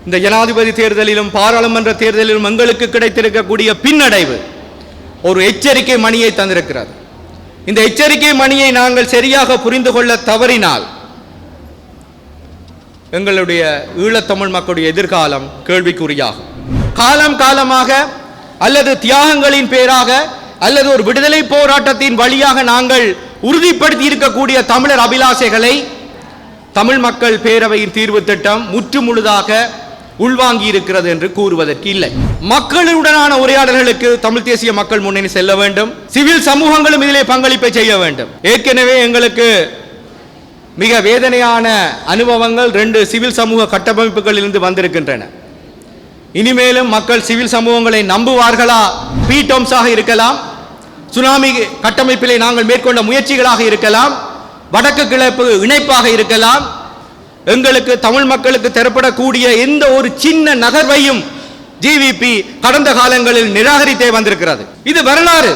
இந்த ஜனாதிபதி தேர்தலிலும் பாராளுமன்ற தேர்தலிலும் எங்களுக்கு கிடைத்திருக்கக்கூடிய பின்னடைவு ஒரு எச்சரிக்கை மணியை தந்திருக்கிறது. இந்த எச்சரிக்கை மணியை நாங்கள் சரியாக புரிந்து கொள்ள தவறினால் எங்களுடைய ஈழத்தமிழ் மக்களுடைய எதிர்காலம் கேள்விக்குறியாகும். காலம் காலமாக அல்லது தியாகங்களின் பேராக அல்லது ஒரு விடுதலை போராட்டத்தின் வழியாக நாங்கள் உறுதிப்படுத்தி இருக்கக்கூடிய தமிழர் அபிலாஷைகளை தமிழ் மக்கள் பேரவையின் தீர்வு திட்டம் முற்றுமுழுதாக உள்வாங்கி இருக்கிறது என்று கூறுவதற்கு இல்லை. மக்களுடனான உரையாடல்களுக்கு தமிழ் தேசிய மக்கள் முன்னணி செல்ல வேண்டும். சிவில் சமூகங்களும் இதிலே பங்களிப்பை செய்ய வேண்டும். ஏற்கனவே எங்களுக்கு மிக வேதனையான அனுபவங்கள் 2 சிவில் சமூக கட்டமைப்புகளில் இருந்து வந்திருக்கின்றன. இனிமேலும் மக்கள் சிவில் சமூகங்களை நம்புவார்களா? பீட்டோம்ஸாக இருக்கலாம், சுனாமி கட்டமைப்பிலே நாங்கள் மேற்கொண்ட முயற்சிகளாக இருக்கலாம், வடக்கு கிழக்கு இணைப்பாக இருக்கலாம். எங்களுக்கு தமிழ் மக்களுக்கு தரப்படக்கூடிய எந்த ஒரு சின்ன நகர்வையும் ஜேவிபி கடந்த காலங்களில் நிராகரித்தே வந்திருக்கிறது. இது வரலாறு.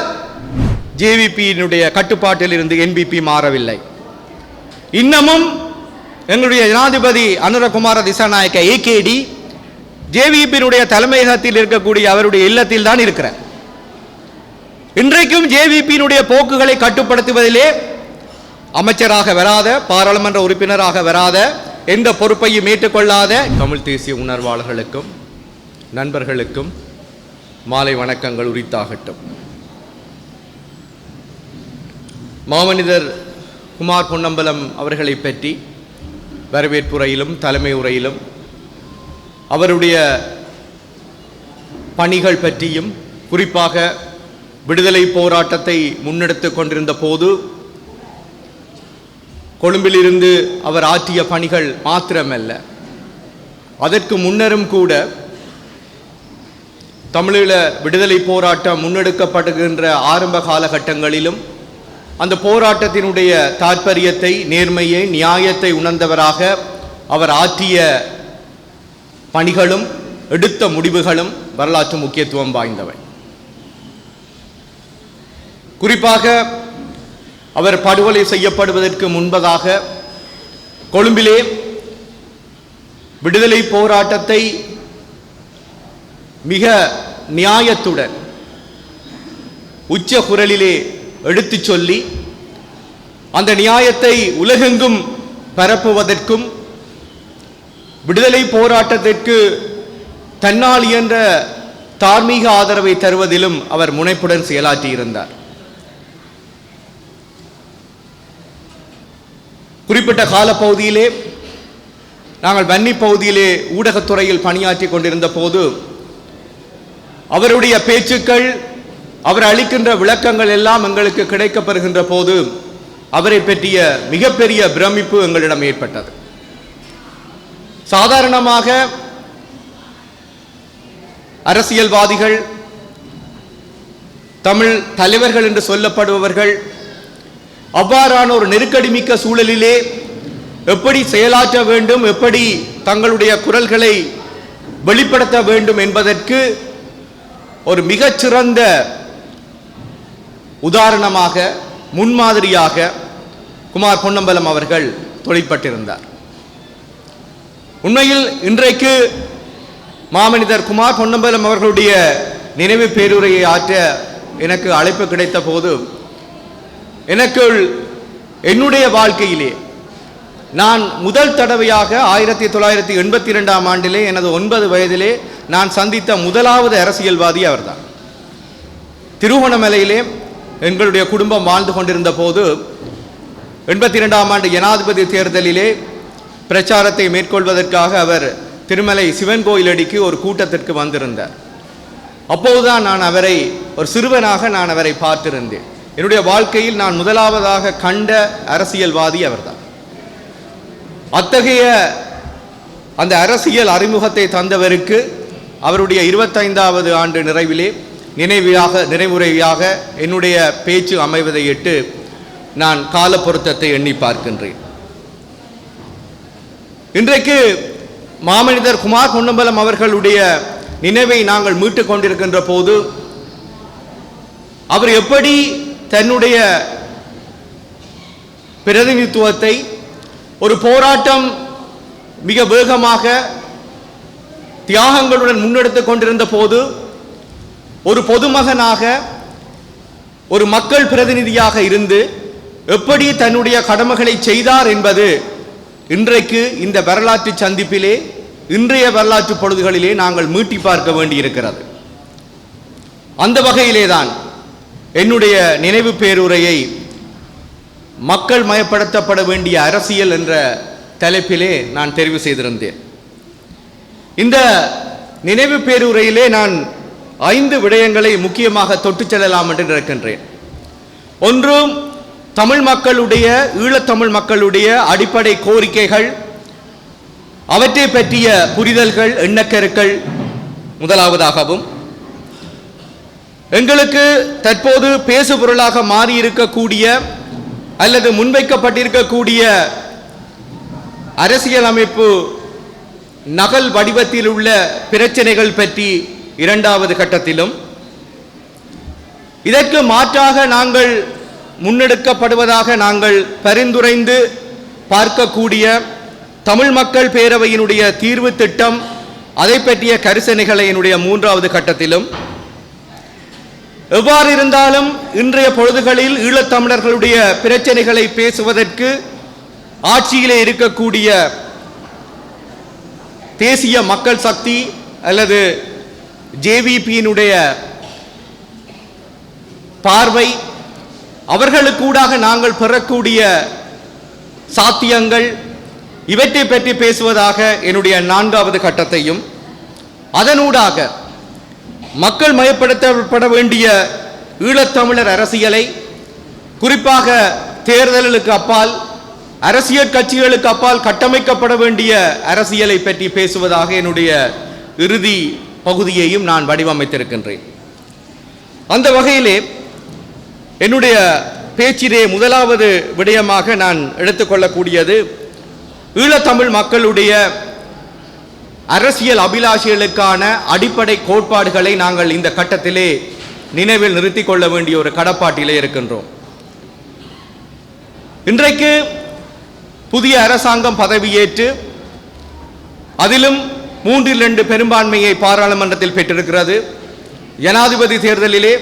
ஜேவிபியினுடைய கட்டுப்பாட்டில் இருந்து என்பிபி மாறவில்லை. இன்னமும் எங்களுடைய ஜனாதிபதி அனுரகுமார திசாநாயக்க ஏகேடி ஜேவிபியினுடைய தலைமையகத்தில் இருக்கக்கூடிய அவருடைய இல்லத்தில் தான் இருக்கிறார். இன்றைக்கும் ஜேவிபியினுடைய போக்குகளை கட்டுப்படுத்துவதிலே அமைச்சராக வராத, பாராளுமன்ற உறுப்பினராக வராத, எந்த பொறுப்பையும் ஏற்றுக்கொள்ளாத தமிழ் தேசிய உணர்வாளர்களுக்கும் நண்பர்களுக்கும் மாலை வணக்கங்கள் உரித்தாகட்டும். மாமனிதர் குமார் பொன்னம்பலம் அவர்களை பற்றி வரவேற்புரையிலும் தலைமை உரையிலும் அவருடைய பணிகள் பற்றியும் குறிப்பாக விடுதலை போராட்டத்தை முன்னெடுத்துக் கொண்டிருந்த போது கொழும்பிலிருந்து அவர் ஆற்றிய பணிகள் மாத்திரமல்ல, அதற்கு முன்னரும் கூட தமிழீழ விடுதலை போராட்டம் முன்னெடுக்கப்படுகின்ற ஆரம்ப காலகட்டங்களிலும் அந்த போராட்டத்தினுடைய தாற்பயத்தை, நேர்மையை, நியாயத்தை உணர்ந்தவராக அவர் ஆற்றிய பணிகளும் எடுத்த முடிவுகளும் வரலாற்று முக்கியத்துவம் வாய்ந்தவை. குறிப்பாக அவர் படுகொலை செய்யப்படுவதற்கு முன்பதாக கொழும்பிலே விடுதலை போராட்டத்தை மிக நியாயத்துடன் உச்ச குரலிலே எடுத்துச் சொல்லி அந்த நியாயத்தை உலகெங்கும் பரப்புவதற்கும் விடுதலை போராட்டத்திற்கு தன்னால் இயன்ற தார்மீக ஆதரவை தருவதிலும் அவர் முனைப்புடன் செயலாற்றியிருந்தார். குறிப்பிட்ட காலப்பகுதியிலே நாங்கள் வன்னி பகுதியிலே ஊடகத்துறையில் பணியாற்றி கொண்டிருந்த போது அவருடைய பேச்சுக்கள், அவர் அளிக்கின்ற விளக்கங்கள் எல்லாம் எங்களுக்கு கிடைக்கப்பெறுகின்ற போது அவரை பற்றிய மிகப்பெரிய பிரமிப்பு எங்களிடம் ஏற்பட்டது. சாதாரணமாக அரசியல்வாதிகள், தமிழ் தலைவர்கள் என்று சொல்லப்படுபவர்கள் அவ்வாறான ஒரு நெருக்கடிமிக்க சூழலிலே எப்படி செயலாற்ற வேண்டும், எப்படி தங்களுடைய குரல்களை வெளிப்படுத்த வேண்டும் என்பதற்கு ஒரு மிகச்சிறந்த உதாரணமாக, முன்மாதிரியாக குமார் பொன்னம்பலம் அவர்கள் தொழிற்பட்டிருந்தார். உண்மையில் இன்றைக்கு மாமனிதர் குமார் பொன்னம்பலம் அவர்களுடைய நினைவு பேருரையை ஆற்ற எனக்கு அழைப்பு கிடைத்த போது எனக்குள் என்னுடைய வாழ்க்கையிலே நான் முதல் தடவையாக 1982ஆம் ஆண்டிலே எனது 9 வயதிலே நான் சந்தித்த முதலாவது அரசியல்வாதி அவர்தான். திருகோணமலையிலே எங்களுடைய குடும்பம் வாழ்ந்து கொண்டிருந்த போது 82ஆம் ஆண்டு ஜனாதிபதி தேர்தலிலே பிரச்சாரத்தை மேற்கொள்வதற்காக அவர் திருமலை சிவன் கோயிலடிக்கு ஒரு கூட்டத்திற்கு வந்திருந்தார். அப்போதுதான் நான் அவரை, ஒரு சிறுவனாக நான் அவரை பார்த்திருந்தேன். என்னுடைய வாழ்க்கையில் நான் முதலாவதாக கண்ட அரசியல்வாதி அவர்தான். அத்தகைய அந்த அரசியல் அறிமுகத்தை தந்தவருக்கு அவருடைய 25வது ஆண்டு நிறைவிலே நினைவுரையாக என்னுடைய பேச்சு அமைவதையிட்டு நான் கால பொருத்தத்தை எண்ணி பார்க்கின்றேன். இன்றைக்கு மாமனிதர் குமார் பொன்னம்பலம் அவர்களுடைய நினைவை நாங்கள் மீட்டுக் கொண்டிருக்கின்ற போது அவர் எப்படி தன்னுடைய பிரதிநிதித்துவத்தை, ஒரு போராட்டம் மிக வேகமாக தியாகங்களுடன் முன்னெடுத்துக் கொண்டிருந்த போது ஒரு பொதுமகனாக, ஒரு மக்கள் பிரதிநிதியாக இருந்து எப்படி தன்னுடைய கடமைகளை செய்தார் என்பது இன்றைக்கு இந்த வரலாற்று சந்திப்பிலே, இன்றைய வரலாற்று பொழுதுகளிலே நாங்கள் மீட்டி பார்க்க வேண்டியிருக்கிறது. அந்த வகையிலேதான் என்னுடைய நினைவு பேருரையை மக்கள் மயப்படுத்தப்பட வேண்டிய அரசியல் என்ற தலைப்பிலே நான் தெரிவு செய்திருந்தேன். இந்த நினைவு பேருரையிலே நான் 5 விடயங்களை முக்கியமாக தொட்டுச் செல்லலாம் என்று நினைக்கின்றேன். ஒன்று, தமிழ் மக்களுடைய, ஈழத்தமிழ் மக்களுடைய அடிப்படை கோரிக்கைகள், அவற்றை பற்றிய புரிதல்கள், எண்ணக்கருக்கள் முதலாவதாகவும், எங்களுக்கு தற்போது பேசுபொருளாக மாறியிருக்கக்கூடிய அல்லது முன்வைக்கப்பட்டிருக்கக்கூடிய அரசியலமைப்பு நகல் வடிவத்தில் உள்ள பிரச்சனைகள் பற்றி இரண்டாவது கட்டத்திலும், இதற்கு மாற்றாக நாங்கள் முன்னெடுக்கப்படுவதாக நாங்கள் பரிந்துரைந்து பார்க்கக்கூடிய தமிழ் மக்கள் பேரவையினுடைய தீர்வு திட்டம், அதை பற்றிய கரிசனைகளை என்னுடைய மூன்றாவது கட்டத்திலும், எவ்வாறு இருந்தாலும் இன்றைய பொழுதுகளில் ஈழத்தமிழர்களுடைய பிரச்சனைகளை பேசுவதற்கு ஆட்சியிலே இருக்கக்கூடிய தேசிய மக்கள் சக்தி அல்லது ஜேவிபியினுடைய பார்வை, அவர்களுக்கூடாக நாங்கள் பெறக்கூடிய சாத்தியங்கள், இவற்றை பற்றி பேசுவதாக என்னுடைய நான்காவது கட்டத்தையும், அதனூடாக மக்கள் மயப்படுத்தப்பட வேண்டிய ஈழத்தமிழர் அரசியலை, குறிப்பாக தேர்தல்களுக்கு அப்பால், அரசியல் கட்சிகளுக்கு அப்பால் கட்டமைக்கப்பட வேண்டிய அரசியலை பற்றி பேசுவதாக என்னுடைய இறுதி பகுதியையும் நான் வடிவமைத்திருக்கின்றேன். அந்த வகையிலே என்னுடைய பேச்சிலே முதலாவது விடயமாக நான் எடுத்துக்கொள்ளக்கூடியது ஈழத்தமிழ் மக்களுடைய அரசியல் அபிலாஷைகளுக்கான அடிப்படை கோட்பாடுகளை நாங்கள் இந்த கட்டத்திலே நினைவில் நிறுத்திக் கொள்ள வேண்டிய ஒரு கடப்பாட்டிலே இருக்கின்றோம். இன்றைக்கு புதிய அரசாங்கம் பதவியேற்று அதிலும் 3/2 பெரும்பான்மையை பாராளுமன்றத்தில் பெற்றிருக்கிறது. ஜனாதிபதி தேர்தலிலே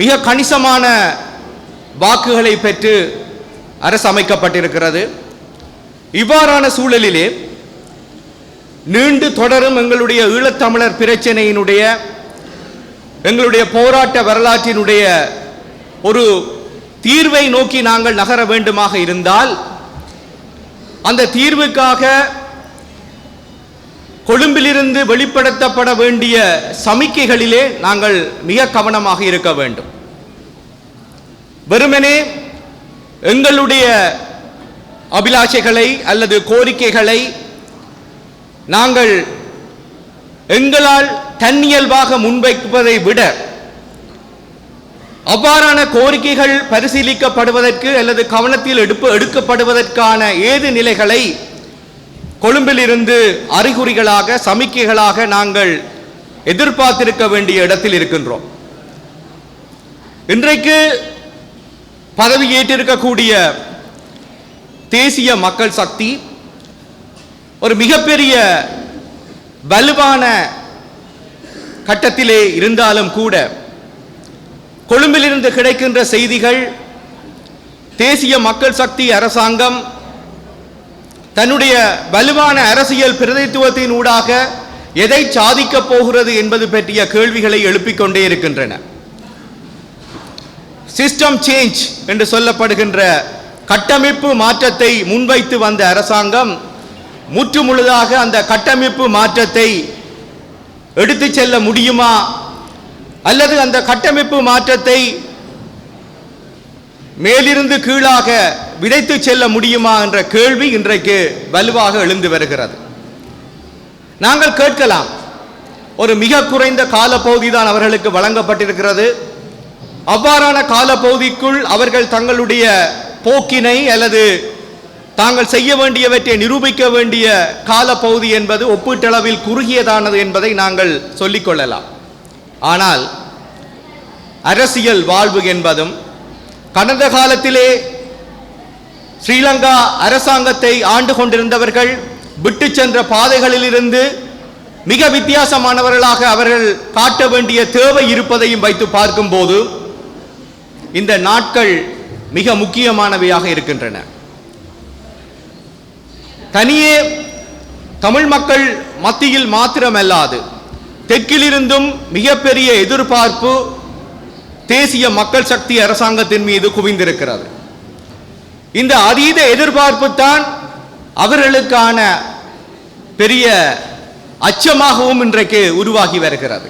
மிக கணிசமான வாக்குகளை பெற்று அரசு அமைக்கப்பட்டிருக்கிறது. இவ்வாறான சூழலிலே நீண்டு தொடரும் எங்களுடைய ஈழத்தமிழர் பிரச்சனையினுடைய, எங்களுடைய போராட்ட வரலாற்றினுடைய ஒரு தீர்வை நோக்கி நாங்கள் நகர வேண்டுமாக இருந்தால், அந்த தீர்வுக்காக கொழும்பிலிருந்து வெளிப்படுத்தப்பட வேண்டிய சமிக்கைகளிலே நாங்கள் மிக கவனமாக இருக்க வேண்டும். வெறுமனே எங்களுடைய அபிலாஷைகளை அல்லது கோரிக்கைகளை நாங்கள் எங்களால் தன்னியல்பாக முன்வைப்பதை விட, அவ்வாறான கோரிக்கைகள் பரிசீலிக்கப்படுவதற்கு அல்லது கவனத்தில் எடுக்கப்படுவதற்கான ஏது நிலைகளை கொழும்பிலிருந்து அறிகுறிகளாக, சமிக்கைகளாக நாங்கள் எதிர்பார்த்திருக்க வேண்டிய இடத்தில் இருக்கின்றோம். இன்றைக்கு பதவியேற்றிருக்கக்கூடிய தேசிய மக்கள் சக்தி ஒரு மிகப்பெரிய வலுவான கட்டத்திலே இருந்தாலும் கூட, கொழும்பிலிருந்து கிடைக்கின்ற செய்திகள், தேசிய மக்கள் சக்தி அரசாங்கம் தன்னுடைய வலுவான அரசியல் பிரதித்துவத்தின் ஊடாக எதை சாதிக்கப் போகிறது என்பது பற்றிய கேள்விகளை எழுப்பிக் கொண்டே இருக்கின்றன. சிஸ்டம் சேஞ்ச் என்று சொல்லப்படுகின்ற கட்டமைப்பு மாற்றத்தை முன்வைத்து வந்த அரசாங்கம் முற்றுமுழுதாக அந்த கட்டமைப்பு மாற்றத்தை எடுத்துச் செல்ல முடியுமா, அல்லது அந்த கட்டமைப்பு மாற்றத்தை மேலிருந்து கீழாக விதைத்து செல்ல முடியுமா என்ற கேள்வி இன்றைக்கு வலுவாக எழுந்து வருகிறது. நாங்கள் கேட்கலாம், ஒரு மிக குறைந்த காலப்பகுதிதான் அவர்களுக்கு வழங்கப்பட்டிருக்கிறது. அவ்வாறான காலப்பகுதிக்குள் அவர்கள் தங்களுடைய போக்கினை அல்லது தாங்கள் செய்ய வேண்டியவற்றை நிரூபிக்க வேண்டிய காலப்பகுதி என்பது ஒப்பீட்டளவில் குறுகியதானது என்பதை நாங்கள் சொல்லிக்கொள்ளலாம். ஆனால் அரசியல் வாழ்வு என்பதும், கடந்த காலத்திலே ஸ்ரீலங்கா அரசாங்கத்தை ஆண்டு கொண்டிருந்தவர்கள் விட்டு சென்ற பாதைகளிலிருந்து மிக வித்தியாசமானவர்களாக அவர்கள் காட்ட வேண்டிய தேவை இருப்பதையும் வைத்து பார்க்கும்போது இந்த நாட்கள் மிக முக்கியமானவையாக இருக்கின்றன. தனியே தமிழ் மக்கள் மத்தியில் மாத்திரமல்லாது தெற்கிலிருந்தும் மிகப்பெரிய எதிர்பார்ப்பு தேசிய மக்கள் சக்தி அரசாங்கத்தின் மீது குவிந்திருக்கிறது. இந்த அதீத எதிர்பார்ப்பு தான் அவர்களுக்கான பெரிய அச்சமாகவும் இன்றைக்கு உருவாகி வருகிறது.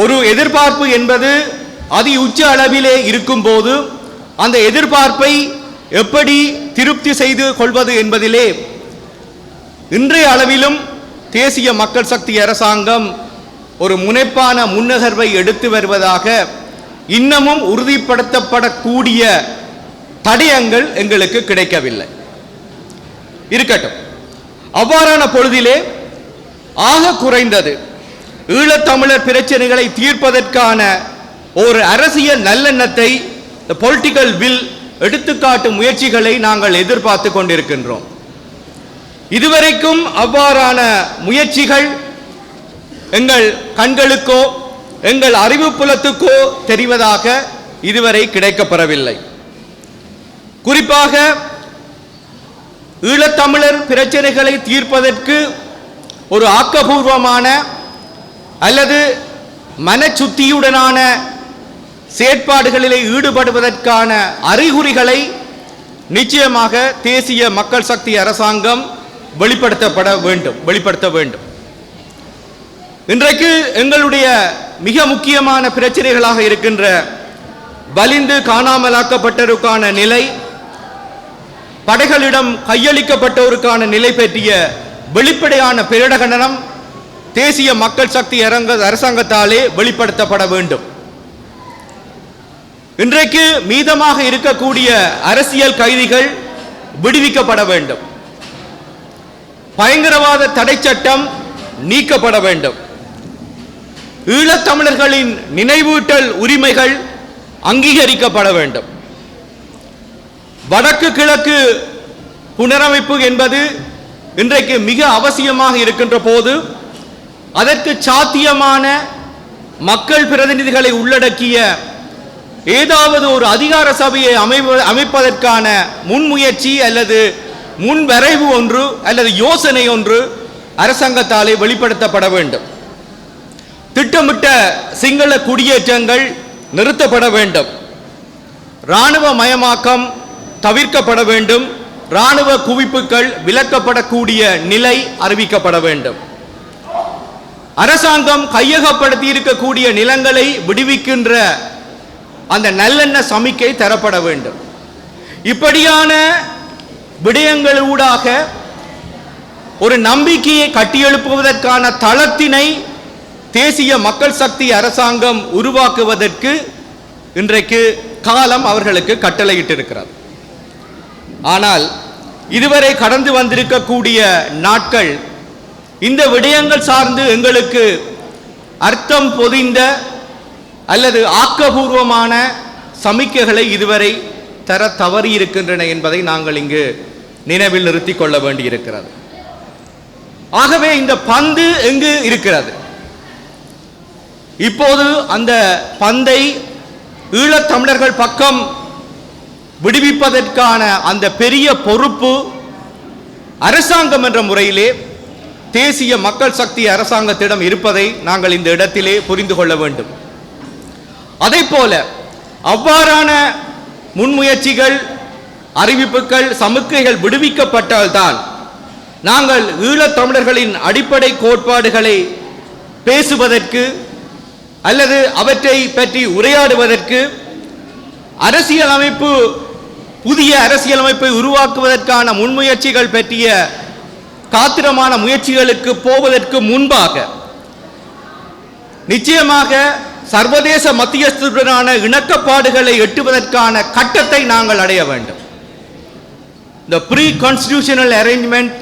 ஒரு எதிர்பார்ப்பு என்பது அதி உச்ச அளவிலே இருக்கும் போது அந்த எதிர்பார்ப்பை எப்படி திருப்தி செய்து கொள்வது என்பதிலே இன்றைய அளவிலும் தேசிய மக்கள் சக்தி அரசாங்கம் ஒரு முனைப்பான முன்னகர்வை எடுத்து வருவதாக இன்னமும் உறுதிப்படுத்தப்படக்கூடிய தடயங்கள் எங்களுக்கு கிடைக்கவில்லை. இருக்கட்டும், அவ்வாறான பொழுதிலே ஆக குறைந்தது ஈழத்தமிழர் பிரச்சனைகளை தீர்ப்பதற்கான ஒரு அரசியல் நல்லெண்ணத்தை பொலிட்டிக்கல் வில் எடுத்துக்காட்டும் முயற்சிகளை நாங்கள் எதிர்பார்த்து கொண்டிருக்கின்றோம். இதுவரைக்கும் அவ்வாறான முயற்சிகள் எங்கள் கண்களுக்கோ எங்கள் அறிவு புலத்துக்கோ தெரிவதாக இதுவரை கிடைக்கப்பெறவில்லை. குறிப்பாக ஈழத்தமிழர் பிரச்சனைகளை தீர்ப்பதற்கு ஒரு ஆக்கபூர்வமான அல்லது மனச்சுத்தியுடனான செயற்பாடுகளிலே ஈடுபடுவதற்கான அறிகுறிகளை நிச்சயமாக தேசிய மக்கள் சக்தி அரசாங்கம் வெளிப்படுத்த வேண்டும். இன்றைக்கு எங்களுடைய மிக முக்கியமான பிரச்சனைகளாக இருக்கின்ற வலிந்து காணாமலாக்கப்பட்டோருக்கான நிலை, படைகளிடம் கையளிக்கப்பட்டோருக்கான நிலை பற்றிய வெளிப்படையான பிரகடனம் தேசிய மக்கள் சக்தி அரசாங்கத்தாலே வெளிப்படுத்தப்பட வேண்டும். இன்றைக்கு மீதமாக இருக்கக்கூடிய அரசியல் கைதிகள் விடுவிக்கப்பட வேண்டும். பயங்கரவாத தடை சட்டம் நீக்கப்பட வேண்டும். ஈழத்தமிழர்களின் நினைவூட்டல் உரிமைகள் அங்கீகரிக்கப்பட வேண்டும். வடக்கு கிழக்கு புனரமைப்பு என்பது இன்றைக்கு மிக அவசியமாக இருக்கின்ற போது அதற்கு சாத்தியமான மக்கள் பிரதிநிதிகளை உள்ளடக்கிய ஏதாவது ஒரு அதிகார சபையை அமைப்பதற்கான முன்முயற்சி அல்லது முன்வரைவு ஒன்று அல்லது யோசனை ஒன்று அரசாங்கத்தாலே வெளிப்படுத்தப்பட வேண்டும். திட்டமிட்ட சிங்கள குடியேற்றங்கள் நிறுத்தப்பட வேண்டும். இராணுவ மயமாக்கம் தவிர்க்கப்பட வேண்டும். இராணுவ குவிப்புகள் விலக்கப்படக்கூடிய நிலை அறிவிக்கப்பட வேண்டும். அரசாங்கம் கையகப்படுத்தி இருக்கக்கூடிய நிலங்களை விடுவிக்கின்ற அந்த நல்லெண்ண சமிக்கை தரப்பட வேண்டும். இப்படியான விடயங்களூடாக ஒரு நம்பிக்கையை கட்டியெழுப்புவதற்கான தளத்தினை தேசிய மக்கள் சக்தி அரசாங்கம் உருவாக்குவதற்கு இன்றைக்கு காலம் அவர்களுக்கு கட்டளையிட்டிருக்கிறது. ஆனால் இதுவரை கடந்து வந்திருக்கக்கூடிய நாட்கள் இந்த விடயங்கள் சார்ந்து எங்களுக்கு அர்த்தம் பொதிந்த அல்லது ஆக்கபூர்வமான சமிக்கைகளை இதுவரை தர தவறி இருக்கின்றன என்பதை நாங்கள் இங்கு நினைவில் நிறுத்திக் கொள்ள வேண்டியிருக்கிறது. ஆகவே இந்த பந்து எங்கு இருக்கிறது? இப்போது அந்த பந்தை ஈழத்தமிழர்கள் பக்கம் விடுவிப்பதற்கான அந்த பெரிய பொறுப்பு அரசாங்கம் என்ற முறையிலே தேசிய மக்கள் சக்தி அரசாங்கத்திடம் இருப்பதை நாங்கள் இந்த இடத்திலே புரிந்து கொள்ள வேண்டும். அதேபோல அவ்வாறான முன்முயற்சிகள், அறிவிப்புகள், சமிக்கைகள் விடுவிக்கப்பட்டால்தான் நாங்கள் ஈழத்தமிழர்களின் அடிப்படை கோட்பாடுகளை பேசுவதற்கு அல்லது அவற்றை பற்றி உரையாடுவதற்கு அரசியலமைப்பு, புதிய அரசியலமைப்பை உருவாக்குவதற்கான முன்முயற்சிகள் பற்றிய காத்திரமான முயற்சிகளுக்கு போவதற்கு முன்பாக நிச்சயமாக சர்வதேச மத்தியஸ்தருடனான இணக்கப்பாடுகளை எட்டுவதற்கான கட்டத்தை நாங்கள் அடைய வேண்டும். இந்த ப்ரீ கான்ஸ்டிடியூஷனல் அரேஞ்ச்மெண்ட்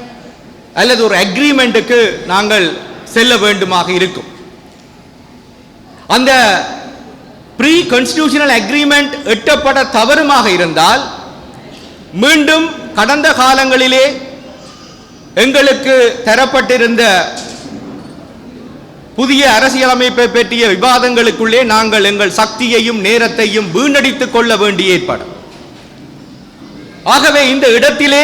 அல்லது ஒரு அக்ரிமெண்ட்டுக்கு நாங்கள் செல்ல வேண்டுமாக இருக்கும். அந்த ப்ரீ கான்ஸ்டிடியூஷனல் அக்ரிமெண்ட் எட்டப்பட தவறுமாக இருந்தால் மீண்டும் கடந்த காலங்களிலே எங்களுக்கு தரப்பட்டிருந்த புதிய அரசியலமைப்பை பற்றிய விவாதங்களுக்குள்ளே நாங்கள் எங்கள் சக்தியையும் நேரத்தையும் வீணடித்துக் கொள்ள வேண்டிய ஏற்படும். ஆகவே இந்த இடத்திலே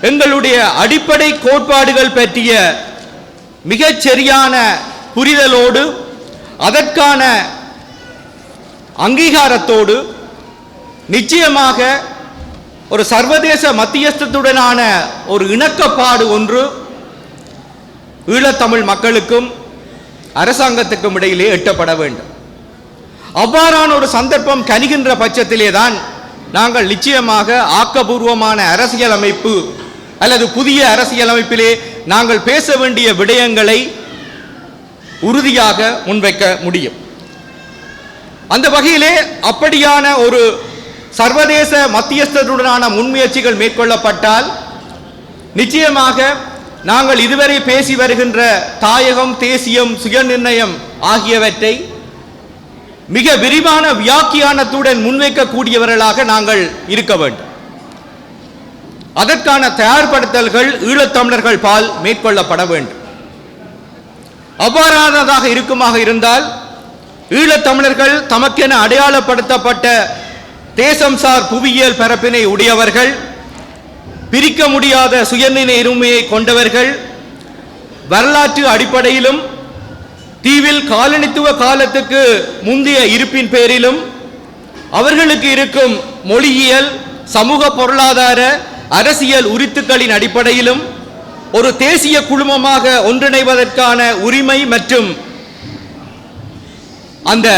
எங்களுடைய அடிப்படை கோட்பாடுகள் பற்றிய மிகச் சரியான புரிதலோடு அதற்கான அங்கீகாரத்தோடு நிச்சயமாக ஒரு சர்வதேச மத்தியஸ்தத்துடனான ஒரு இணக்கப்பாடு ஒன்று ஈழத்தமிழ் மக்களுக்கும் அரசாங்கத்துக்கும் இடையிலே எட்டப்பட வேண்டும். அவ்வாறான ஒரு சந்தர்ப்பம் கனிகின்ற பட்சத்திலே தான் நாங்கள் நிச்சயமாக ஆக்கபூர்வமான அரசியலமைப்பு அல்லது புதிய அரசியலமைப்பிலே நாங்கள் பேச வேண்டிய விடயங்களை உறுதியாக முன்வைக்க முடியும். அந்த வகையிலே அப்படியான ஒரு சர்வதேச மத்தியஸ்தருடனான முன்முயற்சிகள் மேற்கொள்ளப்பட்டால் நிச்சயமாக நாங்கள் இதுவரை பேசி வருகின்ற தாயகம், தேசியம், சுயநிர்ணயம் ஆகியவற்றை மிக விரிவான வியாக்கியானத்துடன் முன்வைக்கக்கூடியவர்களாக நாங்கள் இருக்க வேண்டும். அதற்கான தயார்படுத்தல்கள் ஈழத்தமிழர்கள் பால் மேற்கொள்ளப்பட வேண்டும். அவ்வாறானதாக இருக்குமாக இருந்தால் ஈழத்தமிழர்கள் தமக்கென அடையாளப்படுத்தப்பட்ட தேசம்சார் புவியியல் பரப்பினை உடையவர்கள், பிரிக்க முடியாத சுயநிலை உரிமையை கொண்டவர்கள், வரலாற்று அடிப்படையிலும் தீவில் காலனித்துவ காலத்துக்கு முந்தைய இருப்பின் பேரிலும் அவர்களுக்கு இருக்கும் மொழியியல், சமூக, பொருளாதார, அரசியல் உரித்துக்களின் அடிப்படையிலும் ஒரு தேசிய குழுமமாக ஒன்றிணைவதற்கான உரிமை மற்றும் அந்த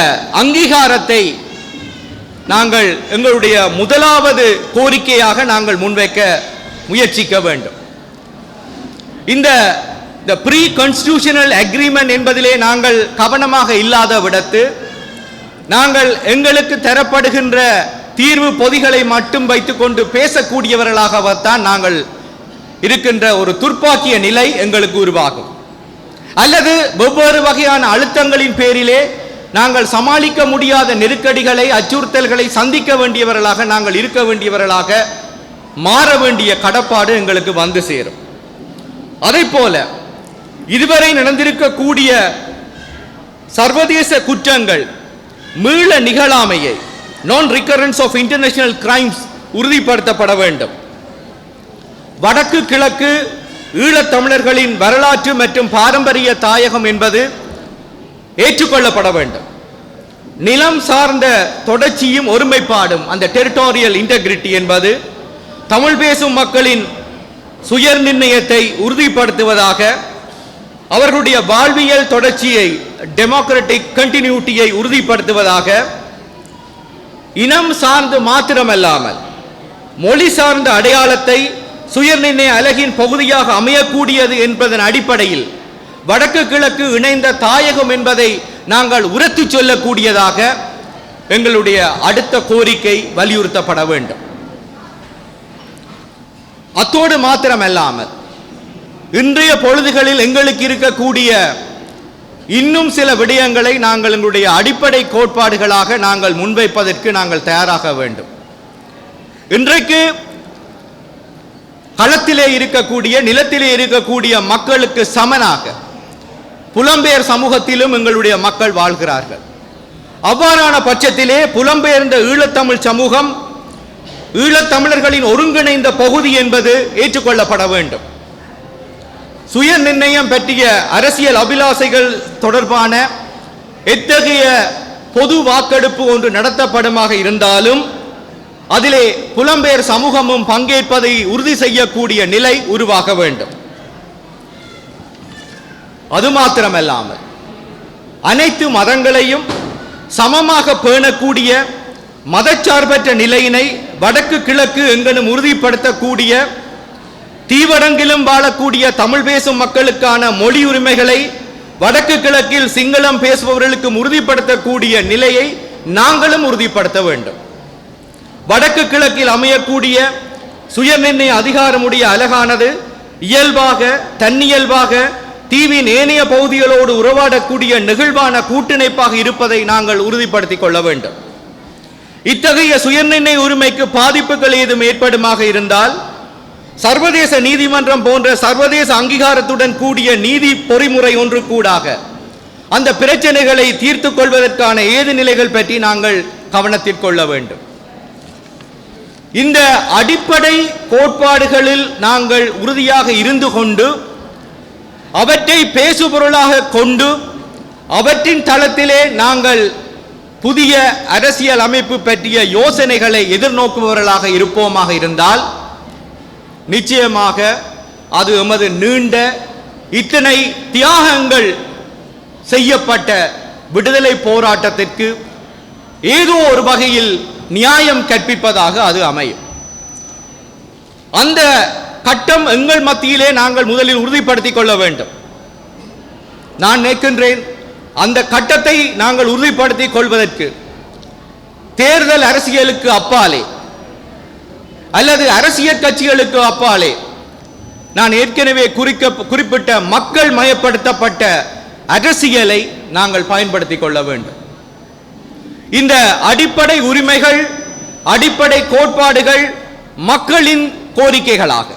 அங்கீகாரத்தை நாங்கள் எங்களுடைய முதலாவது கோரிக்கையாக நாங்கள் முன்வைக்க முயற்சிக்க வேண்டும். இந்த ப்ரீ கான்ஸ்டிடியூஷனல் அக்ரிமெண்ட் என்பதிலே நாங்கள் கவனமாக இல்லாத விடத்து நாங்கள் எங்களுக்கு தரப்படுகின்ற தீர்வு பொதிகளை மட்டும் வைத்துக்கொண்டு பேசக்கூடியவர்களாகத்தான் நாங்கள் இருக்கின்ற ஒரு துர்ப்பாக்கிய நிலை எங்களுக்கு உருவாகும். அல்லது வெவ்வேறு வகையான அழுத்தங்களின் பேரிலே நாங்கள் சமாளிக்க முடியாத நெருக்கடிகளை, அச்சுறுத்தல்களை சந்திக்க வேண்டியவர்களாக நாங்கள் இருக்க வேண்டியவர்களாக மாற வேண்டிய கடப்பாடு எங்களுக்கு வந்து சேரும். அதைப்போல இதுவரை நடந்திருக்கக்கூடிய சர்வதேச குற்றங்கள் மீள நிகழாமையை, நான் ரிகரன்ஸ் ஆஃப் இன்டர்நேஷனல் கிரைம்ஸ் உறுதிப்படுத்தப்பட வேண்டும். வடக்கு கிழக்கு ஈழத்தமிழர்களின் வரலாற்று மற்றும் பாரம்பரிய தாயகம் என்பது ஏற்றுக்கொள்ளப்பட வேண்டும். நிலம் சார்ந்த தொடர்ச்சியும் ஒருமைப்பாடும், அந்த டெரிட்டோரியல் இன்டெகிரிட்டி என்பது தமிழ் பேசும் மக்களின் சுய நிர்ணயத்தை உறுதிப்படுத்துவதாக, அவர்களுடைய வாழ்வியல் தொடர்ச்சியை, டெமோக்ராட்டிக் கண்டினியூட்டியை உறுதிப்படுத்துவதாக, இனம் சார்ந்து மாத்திரமல்லாமல் மொழி சார்ந்த அடையாளத்தை சுயநிர்ணய அலகின் பகுதியாக அமையக்கூடியது என்பதன் அடிப்படையில் வடக்கு கிழக்கு இணைந்த தாயகம் என்பதை நாங்கள் உரத்து சொல்லக்கூடியதாக எங்களுடைய அடுத்த கோரிக்கை வலியுறுத்தப்பட வேண்டும். அத்தோடு மாத்திரமல்லாமல் இன்றைய பொழுதுகளில் எங்களுக்கு இருக்கக்கூடிய இன்னும் சில விடயங்களை நாங்கள் எங்களுடைய அடிப்படை கோட்பாடுகளாக நாங்கள் முன்வைப்பதற்கு நாங்கள் தயாராக வேண்டும். இன்றைக்கு களத்திலே இருக்கக்கூடிய, நிலத்திலே இருக்கக்கூடிய மக்களுக்கு சமனாக புலம்பெயர் சமூகத்திலும் எங்களுடைய மக்கள் வாழ்கிறார்கள். அவ்வாறான பட்சத்திலே புலம்பெயர்ந்த ஈழத்தமிழ் சமூகம் ஈழத்தமிழர்களின் ஒருங்கிணைந்த பகுதி என்பது ஏற்றுக்கொள்ளப்பட வேண்டும். சுய நிர்ணயம் பற்றிய அரசியல் அபிலாசைகள் தொடர்பான எத்தகைய பொது வாக்கெடுப்பு ஒன்று நடத்தப்படுமாக இருந்தாலும் அதிலே புலம்பெயர் சமூகமும் பங்கேற்பதை உறுதி செய்யக்கூடிய நிலை உருவாக வேண்டும். அது மாத்திரமல்லாமல் அனைத்து மதங்களையும் சமமாக பேணக்கூடிய மதச்சார்பற்ற நிலையினை வடக்கு கிழக்கு எங்கனும் உறுதிப்படுத்தக்கூடிய, தீவடங்கிலும் வாழக்கூடிய தமிழ் பேசும் மக்களுக்கான மொழி உரிமைகளை வடக்கு கிழக்கில் சிங்களம் பேசுபவர்களுக்கு உறுதிப்படுத்தக்கூடிய நிலையை நாங்களும் உறுதிப்படுத்த வேண்டும். வடக்கு கிழக்கில் அமையக்கூடிய சுயநிர்ணய அதிகாரமுடைய அலகானது இயல்பாக, தன்னியல்பாக தீவின் ஏனைய பகுதிகளோடு உறவாடக்கூடிய நெகிழ்வான கூட்டிணைப்பாக இருப்பதை நாங்கள் உறுதிப்படுத்திக் கொள்ள வேண்டும். இத்தகைய சுயநிர்ணய உரிமைக்கு பாதிப்புகள் ஏதும் ஏற்படுமாக இருந்தால் சர்வதேச நீதிமன்றம் போன்ற சர்வதேச அங்கீகாரத்துடன் கூடிய நீதி பொறிமுறை ஒன்று கூடாக அந்த பிரச்சனைகளை தீர்த்துக் கொள்வதற்கான ஏது நிலைகள் பற்றி நாங்கள் கவனத்தில் கொள்ள வேண்டும். இந்த அடிப்படை கோட்பாடுகளில் நாங்கள் உறுதியாக இருந்து கொண்டு அவற்றை பேசுபொருளாக கொண்டு அவற்றின் தளத்திலே நாங்கள் புதிய அரசியல் அமைப்பு பற்றிய யோசனைகளை எதிர்நோக்குபவர்களாக இருப்போமாக இருந்தால் நிச்சயமாக அது எமது நீண்ட இத்தனை தியாகங்கள் செய்யப்பட்ட விடுதலை போராட்டத்திற்கு ஏதோ ஒரு வகையில் நியாயம் கற்பிப்பதாக அது அமையும். அந்த கட்டம் எங்கள் மத்தியிலே நாங்கள் முதலில் உறுதிப்படுத்திக் கொள்ள வேண்டும். நான் நினைக்கின்றேன் அந்த கட்டத்தை நாங்கள் உறுதிப்படுத்திக் கொள்வதற்கு தேர்தல் அரசியலுக்கு அப்பாலே அல்லது அரசியல் கட்சிகளுக்கு அப்பாலே நான் ஏற்கனவே குறிப்பிட்ட மக்கள் மயப்படுத்தப்பட்ட அரசியலை நாங்கள் பயன்படுத்திக் கொள்ள வேண்டும். இந்த அடிப்படை உரிமைகள் அடிப்படை கோட்பாடுகள் மக்களின் கோரிக்கைகளாக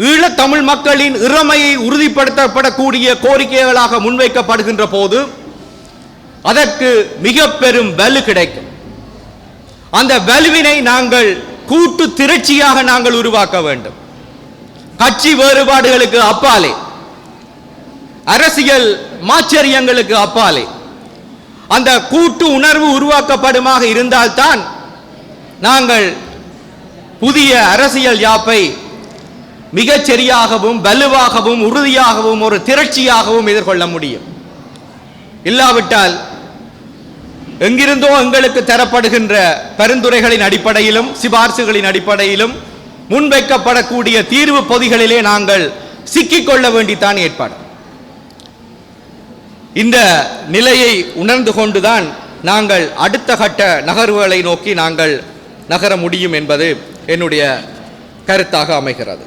ஈழத்தமிழ் மக்களின் இறைமையை உறுதிப்படுத்தப்படக்கூடிய கோரிக்கைகளாக முன்வைக்கப்படுகின்ற போது அதற்கு மிக பெரும் வலு கிடைக்கும். அந்த வலுவினை நாங்கள் கூட்டு திரட்சியாக நாங்கள் உருவாக்க வேண்டும். கட்சி வேறுபாடுகளுக்கு அப்பாலே அரசியல் மாச்சரியங்களுக்கு அப்பாலே அந்த கூட்டு உணர்வு உருவாக்கப்படுமாக இருந்தால்தான் நாங்கள் புதிய அரசியல் யாப்பை மிகச் சரியாகவும் வலுவாகவும் உறுதியாகவும் ஒரு திரட்சியாகவும் எதிர்கொள்ள முடியும். இல்லாவிட்டால் எங்கிருந்தோ எங்களுக்கு தரப்படுகின்ற பரிந்துரைகளின் அடிப்படையிலும் சிபார்சுகளின் அடிப்படையிலும் முன்வைக்கப்படக்கூடிய தீர்வு பொதிகளிலே நாங்கள் சிக்கிக்கொள்ள வேண்டித்தான் ஏற்பாடு. இந்த நிலையை உணர்ந்து கொண்டுதான் நாங்கள் அடுத்த கட்ட நகர்வுகளை நோக்கி நாங்கள் நகர முடியும் என்பது என்னுடைய கருத்தாக அமைகிறது.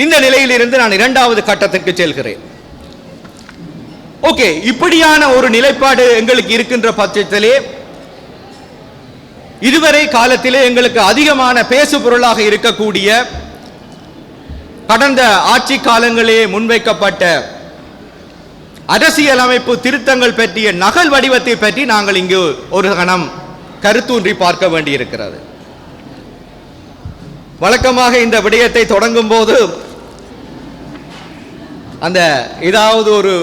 இந்த நிலையிலிருந்து நான் இரண்டாவது கட்டத்திற்கு செல்கிறேன். ஓகே, இப்படியான ஒரு நிலைப்பாடு எங்களுக்கு இருக்கின்ற பட்சத்திலே இதுவரை காலத்திலே எங்களுக்கு அதிகமான பேசு பொருளாக இருக்கக்கூடிய கடந்த ஆட்சி காலங்களே முன்வைக்கப்பட்ட அரசியலமைப்பு திருத்தங்கள் பற்றிய நகல் வடிவத்தை பற்றி நாங்கள் இங்கு ஒரு கணம் கருத்தூன்றி பார்க்க வேண்டியிருக்கிறது. வழக்கமாக இந்த விடயத்தை தொடங்கும் போது அந்த ஏதாவது ஒரு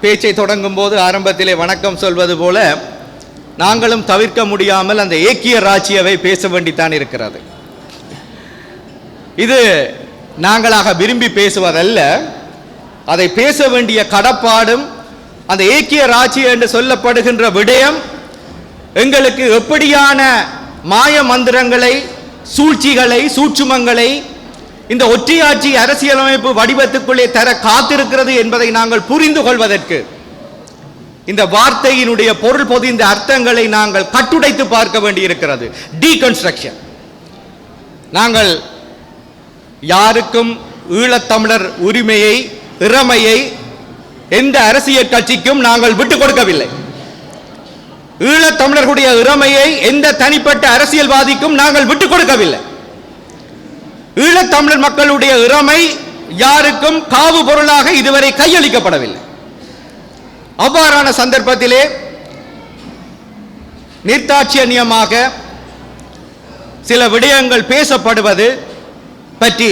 பேச்சை தொடங்கும் போது ஆரம்பத்திலே வணக்கம் சொல்வது போல நாங்களும் தவிர்க்க முடியாமல் அந்த ஏக்கிய ராஜ்யவை பேச வேண்டித்தான் இருக்கிறது. இது நாங்களாக விரும்பி பேசுவதல்ல, அதை பேச வேண்டிய கடப்பாடும் அந்த ஏக்கிய ராஜ்யம் என்று சொல்லப்படுகின்ற விடயம் எங்களுக்கு எப்படியான மாய மந்திரங்களை சூழ்ச்சிகளை சூட்சுமங்களை இந்த ஒற்றையாட்சி அரசியலமைப்பு வடிவத்துக்குள்ளே தர காத்திருக்கிறது என்பதை நாங்கள் புரிந்து கொள்வதற்கு இந்த வார்த்தையினுடைய பொருள் பொதிந்த அர்த்தங்களை நாங்கள் கட்டுடைத்து பார்க்க வேண்டியிருக்கிறது. டீகன்ஸ்ட்ரக்ஷன். நாங்கள் யாருக்கும் ஈழத்தமிழர் உரிமையை இறைமையை எந்த அரசியல் கட்சிக்கும் நாங்கள் விட்டுக் கொடுக்கவில்லை. ஈழத்தமிழர்களுடைய இறைமையை எந்த தனிப்பட்ட அரசியல்வாதிக்கும் நாங்கள் விட்டுக் கொடுக்கவில்லை. ஈழத்தமிழர் மக்களுடைய இறைமை யாருக்கும் காவு பொருளாக இதுவரை கையளிக்கப்படவில்லை. அவ்வாறான சந்தர்ப்பத்திலே நிர்தாட்சியமாக சில விடயங்கள் பேசப்படுவது பற்றி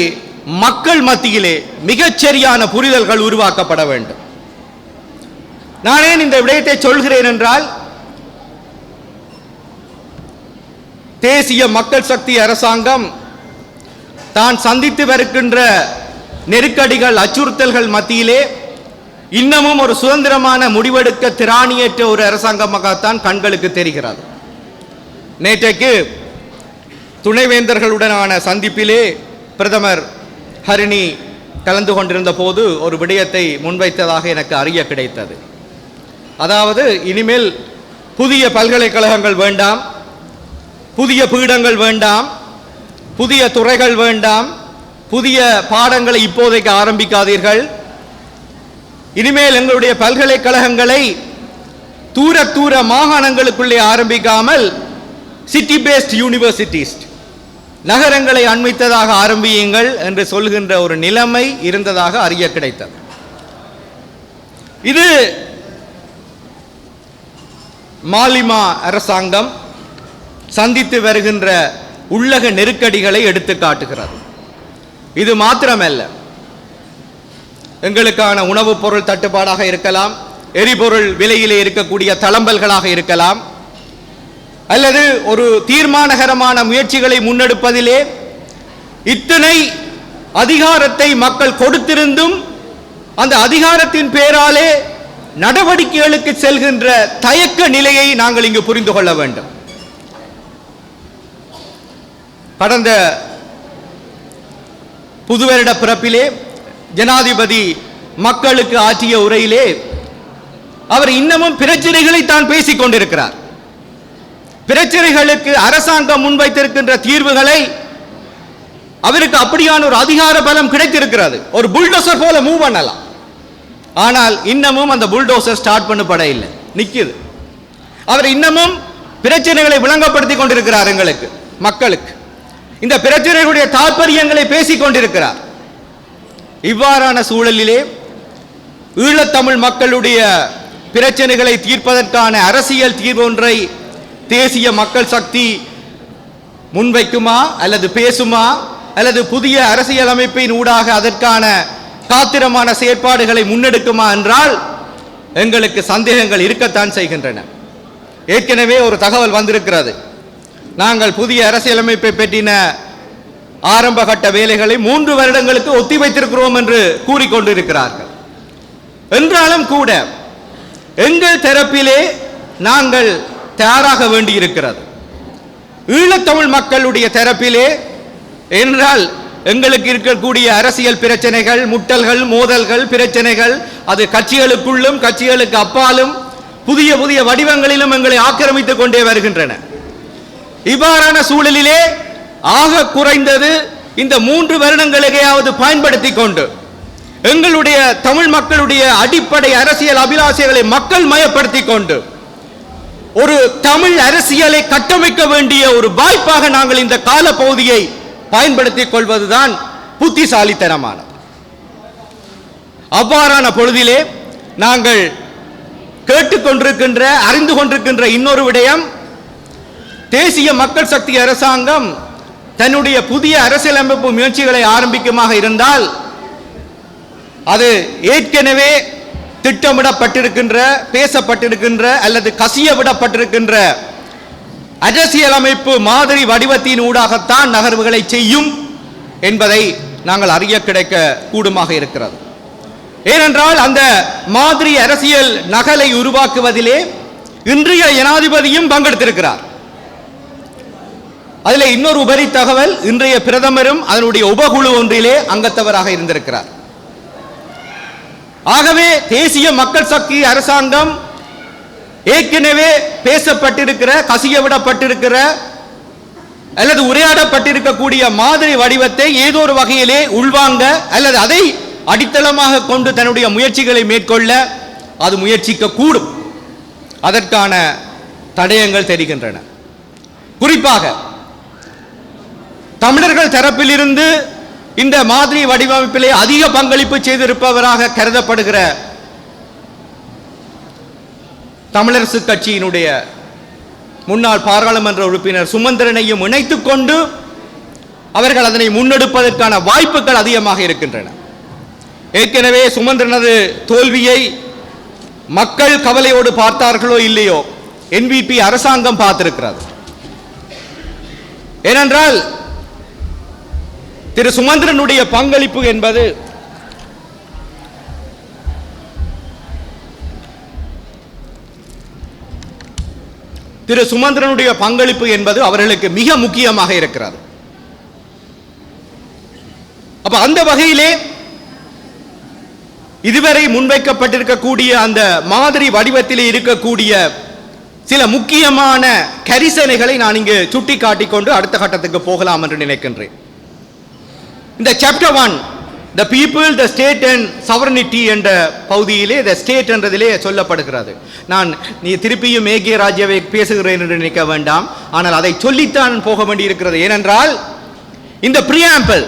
மக்கள் மத்தியிலே மிகச்சரியான புரிதல்கள் உருவாக்கப்பட வேண்டும். நான் ஏன் இந்த விடயத்தை சொல்கிறேன் என்றால், தேசிய மக்கள் சக்தி அரசாங்கம் தான் சந்தித்து வருகின்ற நெருக்கடிகள் அச்சுறுத்தல்கள் மத்தியிலே இன்னமும் ஒரு சுதந்திரமான முடிவெடுக்க திராணியற்ற ஒரு அரசாங்கமாகத்தான் கண்களுக்கு தெரிகிறது. நேற்றைக்கு துணைவேந்தர்களுடனான சந்திப்பிலே பிரதமர் ஹரிணி கலந்து கொண்டிருந்த போது ஒரு விடயத்தை முன்வைத்ததாக எனக்கு அறிய கிடைத்தது. அதாவது, இனிமேல் புதிய பல்கலைக்கழகங்கள் வேண்டாம், புதிய பீடங்கள் வேண்டாம், புதிய துறைகள் வேண்டாம், புதிய பாடங்களை இப்போதைக்கு ஆரம்பிக்காதீர்கள். இனிமேல் எங்களுடைய பல்கலைக்கழகங்களை தூர தூர மாகாணங்களுக்குள்ளே ஆரம்பிக்காமல் சிட்டி பேஸ்ட் யூனிவர்சிட்டிஸ், நகரங்களை அண்மித்ததாக ஆரம்பியுங்கள் என்று சொல்கின்ற ஒரு நிலைமை இருந்ததாக அறிய கிடைத்தது. இது மாலிமா அரசாங்கம் சந்தித்து வருகின்ற உள்ளக நெருக்கடிகளை எடுத்து காட்டுகிறது. இது மாத்திரமல்ல, எங்களுக்கான உணவுப் பொருள் தட்டுப்பாடாக இருக்கலாம், எரிபொருள் விலையிலே இருக்கக்கூடிய தளம்பல்களாக இருக்கலாம், அல்லது ஒரு தீர்மானகரமான முயற்சிகளை முன்னெடுப்பதிலே இத்தனை அதிகாரத்தை மக்கள் கொடுத்திருந்தும் அந்த அதிகாரத்தின் பேராலே நடவடிக்கைகளுக்கு செல்கின்ற தயக்க நிலையை நாங்கள் இங்கு புரிந்து கொள்ள வேண்டும். கடந்த புதுவருட பிறப்பிலே ஜனாதிபதி மக்களுக்கு ஆற்றிய உரையிலே அவர் இன்னமும் பிரச்சனைகளை தான் பேசிக் கொண்டிருக்கிறார். பிரச்சனைகளுக்கு அரசாங்கம் முன்வைத்திருக்கின்ற தீர்வுகளை அவருக்கு அப்படியான ஒரு அதிகார பலம் கிடைத்திருக்கிறது. ஒரு புல்டோசர் போல மூவ் பண்ணலாம். ஆனால் இன்னமும் அந்த புல்டோசர் ஸ்டார்ட் பண்ணப்பட இல்லை, நிக்குது. அவர் இன்னமும் பிரச்சனைகளை விளங்கப்படுத்தி கொண்டிருக்கிறார் எங்களுக்கு, மக்களுக்கு. இந்த பிரச்சனைகளுடைய தாற்பயங்களை பேசிக் கொண்டிருக்கிறார். இவ்வாறான சூழலிலே ஈழத்தமிழ் மக்களுடைய பிரச்சனைகளை தீர்ப்பதற்கான அரசியல் தீர்வு ஒன்றை தேசிய மக்கள் சக்தி முன்வைக்குமா அல்லது பேசுமா அல்லது புதிய அரசியல் அமைப்பின் ஊடாக அதற்கான காத்திரமான செயற்பாடுகளை முன்னெடுக்குமா என்றால் எங்களுக்கு சந்தேகங்கள் இருக்கத்தான் செய்கின்றன. ஏற்கனவே ஒரு தகவல் வந்திருக்கிறது. நாங்கள் புதிய அரசியலமைப்பை பற்றின ஆரம்ப கட்ட வேலைகளை 3 வருடங்களுக்கு ஒத்திவைத்திருக்கிறோம் என்று கூறிக்கொண்டிருக்கிறார்கள். என்றாலும் கூட எங்கள் தரப்பிலே நாங்கள் தயாராக வேண்டியிருக்கிறது. ஈழத்தமிழ் மக்களுடைய தரப்பிலே என்றால் எங்களுக்கு இருக்கக்கூடிய அரசியல் பிரச்சனைகள், முட்டல்கள், மோதல்கள், பிரச்சனைகள் அது கட்சிகளுக்குள்ளும் கட்சிகளுக்கு அப்பாலும் புதிய புதிய வடிவங்களிலும் எங்களை ஆக்கிரமித்துக் கொண்டே வருகின்றன. இவ்வாறான சூழலிலே ஆக குறைந்தது இந்த 3 வருடங்களையாவது பயன்படுத்தி கொண்டு எங்களுடைய தமிழ் மக்களுடைய அடிப்படை அரசியல் அபிலாஷைகளை மக்கள் மயப்படுத்தி கொண்டு ஒரு தமிழ் அரசியலை கட்டமைக்க வேண்டிய ஒரு வாய்ப்பாக நாங்கள் இந்த கால பகுதியை பயன்படுத்திக் கொள்வதுதான் புத்திசாலித்தனமானது. அவ்வாறான பொழுதிலே நாங்கள் கேட்டுக்கொண்டிருக்கின்ற அறிந்து கொண்டிருக்கின்ற இன்னொரு விடயம், தேசிய மக்கள் சக்தி அரசாங்கம் தன்னுடைய புதிய அரசியலமைப்பு முயற்சிகளை ஆரம்பிக்குமாக இருந்தால் அது ஏற்கனவே திட்டமிடப்பட்டிருக்கின்ற, பேசப்பட்டிருக்கின்ற அல்லது கசியவிடப்பட்டிருக்கின்ற அரசியலமைப்பு மாதிரி வடிவத்தின் ஊடாகத்தான் நகர்வுகளை செய்யும் என்பதை நாங்கள் அறிய கிடைக்க கூடுமாக இருக்கிறது. ஏனென்றால் அந்த மாதிரி அரசியல் நகலை உருவாக்குவதிலே இன்றைய ஜனாதிபதியும் பங்கெடுத்திருக்கிறார். அதில் இன்னொரு உபரி தகவல், இன்றைய பிரதமரும் அதனுடைய உபகுழு ஒன்றிலே அங்கத்தவராக இருந்திருக்கிறார். ஆகவே தேசிய மக்கள் சக்தி அரசாங்கம் ஏற்கனவே பேசப்பட்டிருக்கிற, கசியவிடப்பட்டிருக்கிற அல்லது உரையாடப்பட்டிருக்கக்கூடிய மாதிரி வடிவத்தை ஏதோ ஒரு வகையிலே உள்வாங்க அல்லது அதை அடித்தளமாக கொண்டு தன்னுடைய முயற்சிகளை மேற்கொள்ள அது முயற்சிக்க கூடும். அதற்கான தடயங்கள் தெரிகின்றன. குறிப்பாக தமிழர்கள் தரப்பிலிருந்து இந்த மாதிரி வடிவமைப்பிலே அதிக பங்களிப்பு செய்திருப்பவராக கருதப்படுகிற தமிழரசு கட்சியினுடைய முன்னாள் பாராளுமன்ற உறுப்பினர் சுமந்திரனையும் இணைத்துக் கொண்டு அவர்கள் அதனை முன்னெடுப்பதற்கான வாய்ப்புகள் அதிகமாக இருக்கின்றன. ஏற்கனவே சுமந்திரனது தோல்வியை மக்கள் கவலையோடு பார்த்தார்களோ இல்லையோ, NVP அரசாங்கம் பார்த்திருக்கிறது. ஏனென்றால் திரு சுமந்திரனுடைய பங்களிப்பு என்பது அவர்களுக்கு மிக முக்கியமாக இருக்கிறது. அப்ப அந்த வகையிலே இதுவரை முன்வைக்கப்பட்டிருக்கக்கூடிய அந்த மாதிரி வடிவத்திலே இருக்கக்கூடிய சில முக்கியமான கரிசனைகளை நான் இங்கு சுட்டி காட்டிக்கொண்டு அடுத்த கட்டத்துக்கு போகலாம் என்று நினைக்கின்றேன். இந்த chapter 1, the people, the state and sovereignty என்ற பகுதியிலே the state என்றதிலே சொல்லப்படுகிறது. நான் நீ திருப்பியும் ஏகே ராஜ்யவை பேசுகிறேன் என்று நினைக்க வேண்டாம், ஆனால் அதை சொல்லித்தான் போக வேண்டியிருக்கிறது. ஏனென்றால் இந்த பிரியாம்பிள்,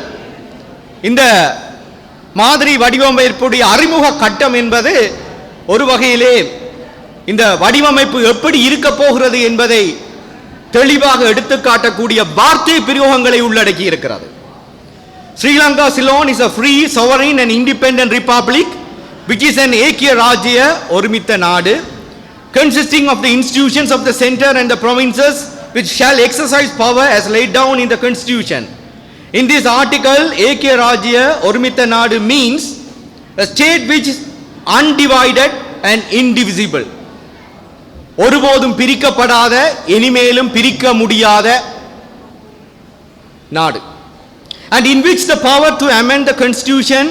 இந்த மாதிரி வடிவமைப்புடைய அறிமுக கட்டம் என்பது ஒரு வகையிலே இந்த வடிவமைப்பு எப்படி இருக்க போகிறது என்பதை தெளிவாக எடுத்துக்காட்டக்கூடிய வார்த்தை பிரயோகங்களை உள்ளடக்கி இருக்கிறது. Sri Lanka Ceylon is a free, sovereign and independent republic which is an ஏக்கிய ராஜ்ய ஒருமித்த நாடு consisting of the institutions of the center and the provinces which shall exercise power as laid down in the constitution. In this article, ஏக்கிய ராஜ்ய ஒருமித்த நாடு means a state which is undivided and indivisible. ஒருபோதும் பிரிக்கப்படாத, இனிமேலும் பிரிக்க முடியாத நாடு. And in which the power to amend the constitution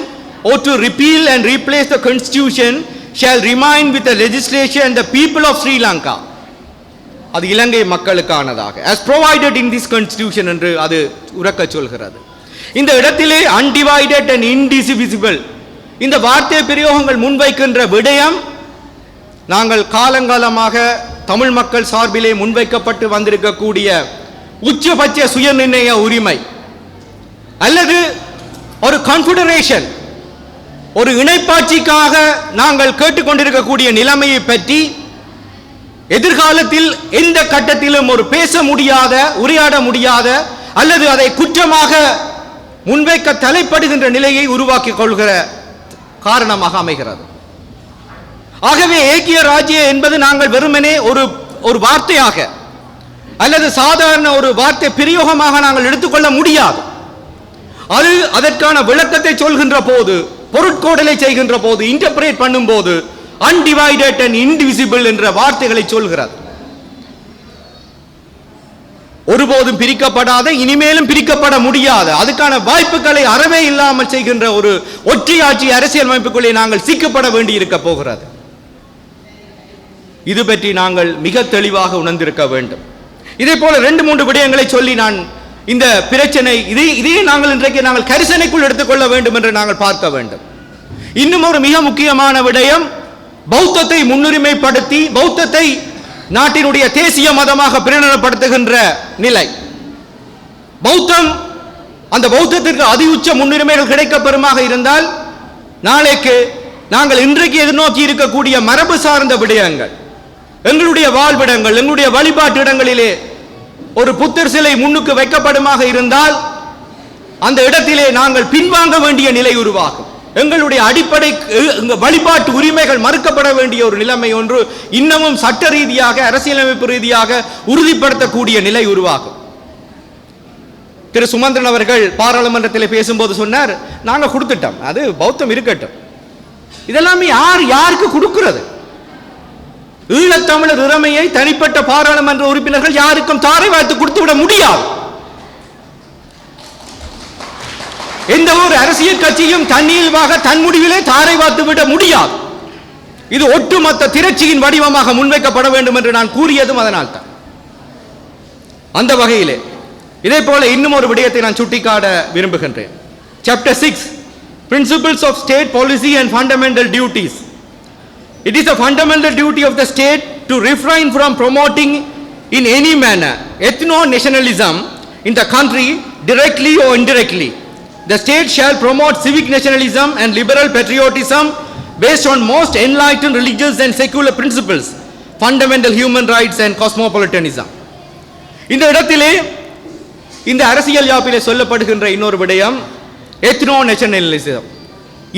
or to repeal and replace the constitution shall remain with the legislature and the people of Sri Lanka. அது இலங்கை மக்களுக்கானதாக as provided in this constitution என்று அது உரக்க சொல்கிறது. இந்த இடத்திலே undivided and indivisible இந்த வார்த்தை பிரயோகங்கள் முன்வைக்கின்ற விடயம் நாங்கள் காலங்காலமாக தமிழ் மக்கள் சார்பிலே முன்வைக்கப்பட்டு வந்திருக்கக்கூடிய உச்சபட்ச சுயநிர்ணய உரிமை அல்லது ஒரு கான்ஃபெடரேஷன், ஒரு இணைப்பாட்சிக்காக நாங்கள் கேட்டுக்கொண்டிருக்கக்கூடிய நிலைமையை பற்றி எதிர்காலத்தில் எந்த கட்டத்திலும் ஒரு பேச முடியாத, உரையாட முடியாத அல்லது அதை குற்றமாக முன்வைக்க தலைப்படுகின்ற நிலையை உருவாக்கிக் கொள்கிற காரணமாக அமைகிறது. ஆகவே ஏக்கிய ராஜ்யம் என்பது நாங்கள் வெறுமனே ஒரு வார்த்தையாக அல்லது சாதாரண ஒரு வார்த்தை பிரயோகமாக நாங்கள் எடுத்துக்கொள்ள முடியாது. அது அதற்கான விளக்கத்தை சொல்கின்ற போது, பொருட்கோடலை செய்கின்ற போது, இன்டர்பிரேட் பண்ணும் போது undivided and indivisible என்ற வார்த்தைகளை சொல்கிறது. ஒருபோதும் பிரிக்கப்படாத, இனிமேலும் பிரிக்கப்பட முடியாத, அதுக்கான வாய்ப்புகளை அறவே இல்லாமல் செய்கின்ற ஒரு ஒற்றையாட்சி அரசியல் அமைப்புக்குள்ளே நாங்கள் சிக்கப்பட வேண்டி இருக்க போகிறது. இது பற்றி நாங்கள் மிக தெளிவாக உணர்ந்திருக்க வேண்டும். இதே போல 2-3 விடயங்களை சொல்லி நான் இந்த பிரச்சனை இதை நாங்கள் இன்றைக்கு நாங்கள் கரிசனைக்குள் எடுத்துக்கொள்ள வேண்டும் என்று நாங்கள் பார்க்க வேண்டும். இன்னும் ஒரு மிக முக்கியமான விடயம், பௌத்தத்தை முன்னுரிமைப்படுத்தி பௌத்தத்தை நாட்டினுடைய தேசிய மதமாக பிரகடனப்படுத்துகின்ற நிலை. பௌத்தம், அந்த பௌத்தத்திற்கு அதி உச்ச முன்னுரிமைகள் கிடைக்கப்பெறுமாக இருந்தால் நாளைக்கு நாங்கள் இன்றைக்கு எதிர்நோக்கி இருக்கக்கூடிய மரபு சார்ந்த விடயங்கள், எங்களுடைய வாழ்விடங்கள், எங்களுடைய வழிபாட்டு இடங்களிலே ஒரு புத்தர் சிலை முன்னுக்கு வைக்கப்படுமாக இருந்தால் அந்த இடத்திலே நாங்கள் பின்வாங்க வேண்டிய நிலை உருவாகும். எங்களுடைய அடிப்படை வழிபாட்டு உரிமைகள் மறுக்கப்பட வேண்டிய ஒரு நிலைமை ஒன்று இன்னமும் சட்ட ரீதியாக, அரசியலமைப்பு ரீதியாக உறுதிப்படுத்தக்கூடிய நிலை உருவாகும். திரு சுமந்திரன் அவர்கள் பாராளுமன்றத்தில் பேசும்போது சொன்னார், நாங்கள் கொடுத்துட்டோம், அது பௌத்தம் இருக்கட்டும். இதெல்லாமே யாருக்கு கொடுக்கிறது? ஈழத்தமிழர் உரிமையை தனிப்பட்ட பாராளுமன்ற உறுப்பினர்கள் யாருக்கும் தாரை வார்த்து கொடுத்து விட முடியாது. எந்த ஒரு அரசியல் கட்சியும் தன்னியல்பாக தன் முடிவிலே தாரை வார்த்து விட முடியாது. இது ஒட்டுமொத்த திரட்சியின் வடிவமாக முன்வைக்கப்பட வேண்டும் என்று நான் கூறியதும் அதனால் தான். அந்த வகையிலே இதே போல இன்னும் ஒரு விடயத்தை நான் சுட்டிக்காட்ட விரும்புகின்றேன். Chapter 6, Principles of State Policy and Fundamental Duties. It is a fundamental duty of the state to refrain from promoting in any manner ethno-nationalism in the country, directly or indirectly. The state shall promote civic nationalism and liberal patriotism based on most enlightened religious and secular principles, fundamental human rights and cosmopolitanism. இந்த இடத்திலே இந்த அரசியல் யாப்பிலே சொல்லப்படுகின்ற இன்னொரு விடயம் ethno-nationalism.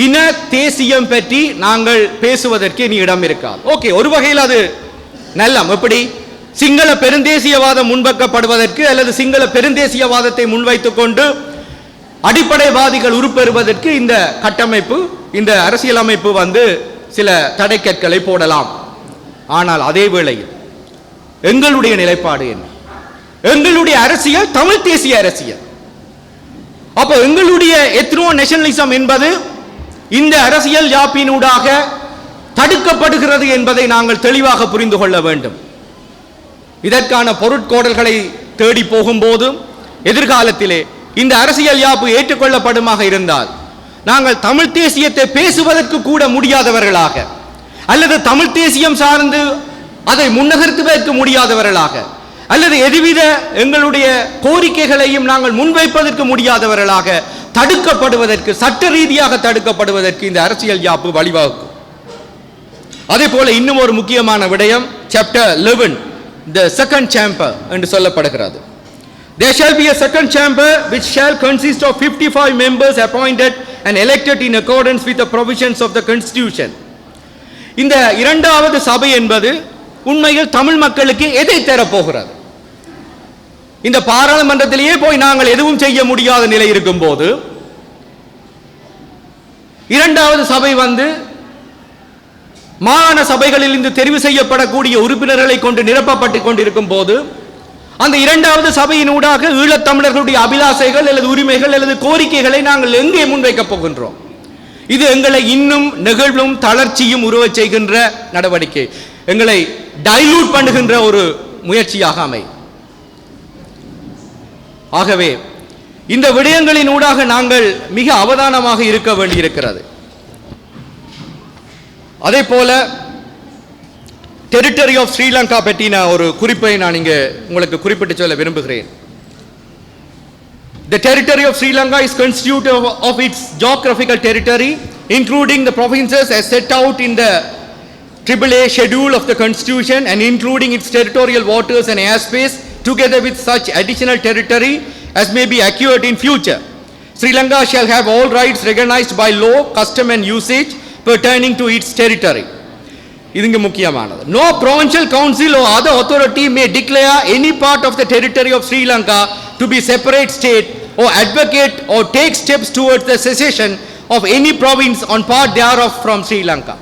இன தேசியம் பற்றி நாங்கள் பேசுவதற்கு இனி இடம் இருக்காது. ஓகே, ஒரு வகையில் அது நல்லம். எப்படி சிங்கள பெருந்தேசியவாதம் முன்வைக்கப்படுவதற்கு அல்லது சிங்கள பெருந்தேசியவாதத்தை முன்வைத்துக் கொண்டு அடிப்படைவாதிகள் உருப்பெறுவதற்கு இந்த கட்டமைப்பு, இந்த அரசியலமைப்பு சில தடைக்கற்களை போடலாம். ஆனால் அதே வேளையில் எங்களுடைய நிலைப்பாடு என்ன? எங்களுடைய அரசியல் தமிழ் தேசிய அரசியல். அப்போ எங்களுடைய எத்னோ நேஷனலிசம் என்பது இந்த அரசியல் யாப்பினூடாக தடுக்கப்படுகிறது என்பதை நாங்கள் தெளிவாக புரிந்து கொள்ள வேண்டும். இதற்கான பொருட்கோடல்களை தேடி போகும்போது எதிர்காலத்திலே இந்த அரசியல் யாப்பு ஏற்றுக்கொள்ளப்படுமாக இருந்தால் நாங்கள் தமிழ் தேசியத்தை பேசுவதற்கு கூட முடியாதவர்களாக அல்லது தமிழ் தேசியம் சார்ந்து அதை முன்னகர்த்துவதற்கு முடியாதவர்களாக அல்லது எதுவித எங்களுடைய கோரிக்கைகளையும் நாங்கள் முன்வைப்பதற்கு முடியாதவர்களாக தடுக்கப்படுவதற்கு, சட்ட ரீதியாக தடுக்கப்படுவதற்கு இந்த அரசியல் யாப்பு வழிவகுக்கும். அதே போல இன்னும் ஒரு முக்கியமான விடயம், சாப்டர் 11, the second chamber என்று சொல்லப்படுகிறது. There shall be a second chamber which shall consist of 55 members appointed and elected in accordance with the provisions of the constitution. இந்த இரண்டாவது சபை என்பது உண்மையில் தமிழ் மக்களுக்கு எதை தரப்போகிறது? இந்த பாராளுமன்றத்திலேயே போய் நாங்கள் எதுவும் செய்ய முடியாத நிலை இருக்கும் போது இரண்டாவது சபை மாகாண சபைகளில் இருந்து தெரிவு செய்யப்படக்கூடிய உறுப்பினர்களை கொண்டு நிரப்பப்பட்டுக் கொண்டிருக்கும் போது அந்த இரண்டாவது சபையினூடாக ஈழத்தமிழர்களுடைய அபிலாசைகள் அல்லது உரிமைகள் அல்லது கோரிக்கைகளை நாங்கள் எங்கே முன்வைக்கப் போகின்றோம்? இது எங்களை இன்னும் நெகிழ்வும் தளர்ச்சியும் உருவச் செய்கின்ற நடவடிக்கை, எங்களை டைலூட் பண்ணுகின்ற ஒரு முயற்சியாக அமையும். ஆகவே இந்த விடயங்களின் ஊடாக நாங்கள் மிக அவதானமாக இருக்க வேண்டியிருக்கிறது. அதே போல டெரிட்டரி ஆஃப் ஸ்ரீலங்கா பற்றின ஒரு குறிப்பை நான் இங்கே உங்களுக்கு குறிப்பிட்டு சொல்ல விரும்புகிறேன். The territory of Sri Lanka is constituted of its geographical territory, including the provinces as set out in the AAA schedule of the Constitution and including its territorial waters and airspace, together with such additional territory as may be acquired in future. Sri Lanka shall have all rights recognized by law, custom and usage pertaining to its territory. இதுங்க முக்கியமானது. No provincial council or other authority may declare any part of the territory of Sri Lanka to be separate state or advocate or take steps towards the secession of any province on part thereof from Sri Lanka.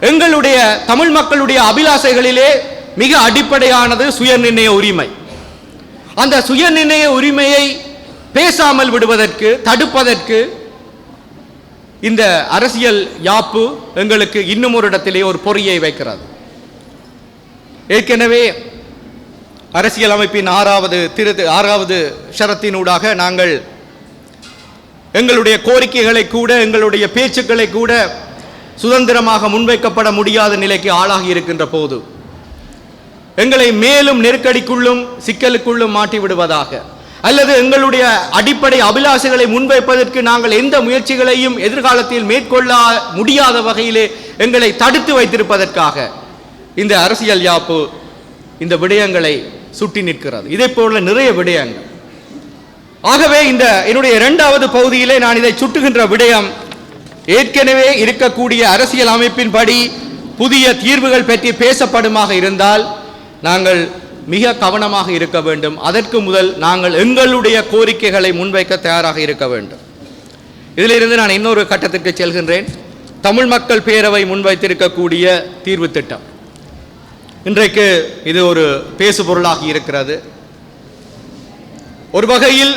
எங்களுடைய தமிழ் மக்களுடைய அபிலாசைகளிலே மிக அடிப்படையானது சுயநிர்ணய உரிமை. அந்த சுயநிர்ணய உரிமையை பேசாமல் விடுவதற்கு, தடுப்பதற்கு இந்த அரசியல் யாப்பு எங்களுக்கு இன்னும் ஒரு இடத்திலே ஒரு பொறியை வைக்கிறது. ஏற்கனவே அரசியல் அமைப்பின் ஆறாவது ஷரத்தினூடாக நாங்கள் எங்களுடைய கோரிக்கைகளை கூட, எங்களுடைய பேச்சுக்களை கூட சுதந்திரமாக முன்வைக்கப்பட முடியாத நிலைக்கு ஆளாகி இருக்கின்ற போது எங்களை மேலும் நெருக்கடிக்குள்ளும் சிக்கலுக்குள்ளும் மாட்டி விடுவதாக, அல்லது எங்களுடைய அடிப்படை அபிலாஷைகளை முன்வைப்பதற்கு நாங்கள் எந்த முயற்சிகளையும் எதிர்காலத்தில் மேற்கொள்ள முடியாத வகையிலே எங்களை தடுத்து வைத்திருப்பதற்காக இந்த அரசியல் யாப்பு இந்த விடயங்களை சுட்டி நிற்கிறது. இதே போல நிறைய விடயங்கள். ஆகவே இந்த என்னுடைய இரண்டாவது பகுதியிலே நான் இதை சுட்டுகின்ற விடயம், ஏற்கனவே இருக்கக்கூடிய அரசியல் அமைப்பின்படி புதிய தீர்வுகள் பற்றி பேசப்படுமாக இருந்தால் நாங்கள் மிக கவனமாக இருக்க வேண்டும். அதற்கு முதல் நாங்கள் எங்களுடைய கோரிக்கைகளை முன்வைக்க தயாராக இருக்க வேண்டும். இதிலிருந்து நான் இன்னொரு கட்டத்திற்கு செல்கின்றேன். தமிழ் மக்கள் பேரவை முன்வைத்திருக்கக்கூடிய தீர்வு திட்டம் இன்றைக்கு இது ஒரு பேசுபொருளாகி இருக்கிறது. ஒரு வகையில்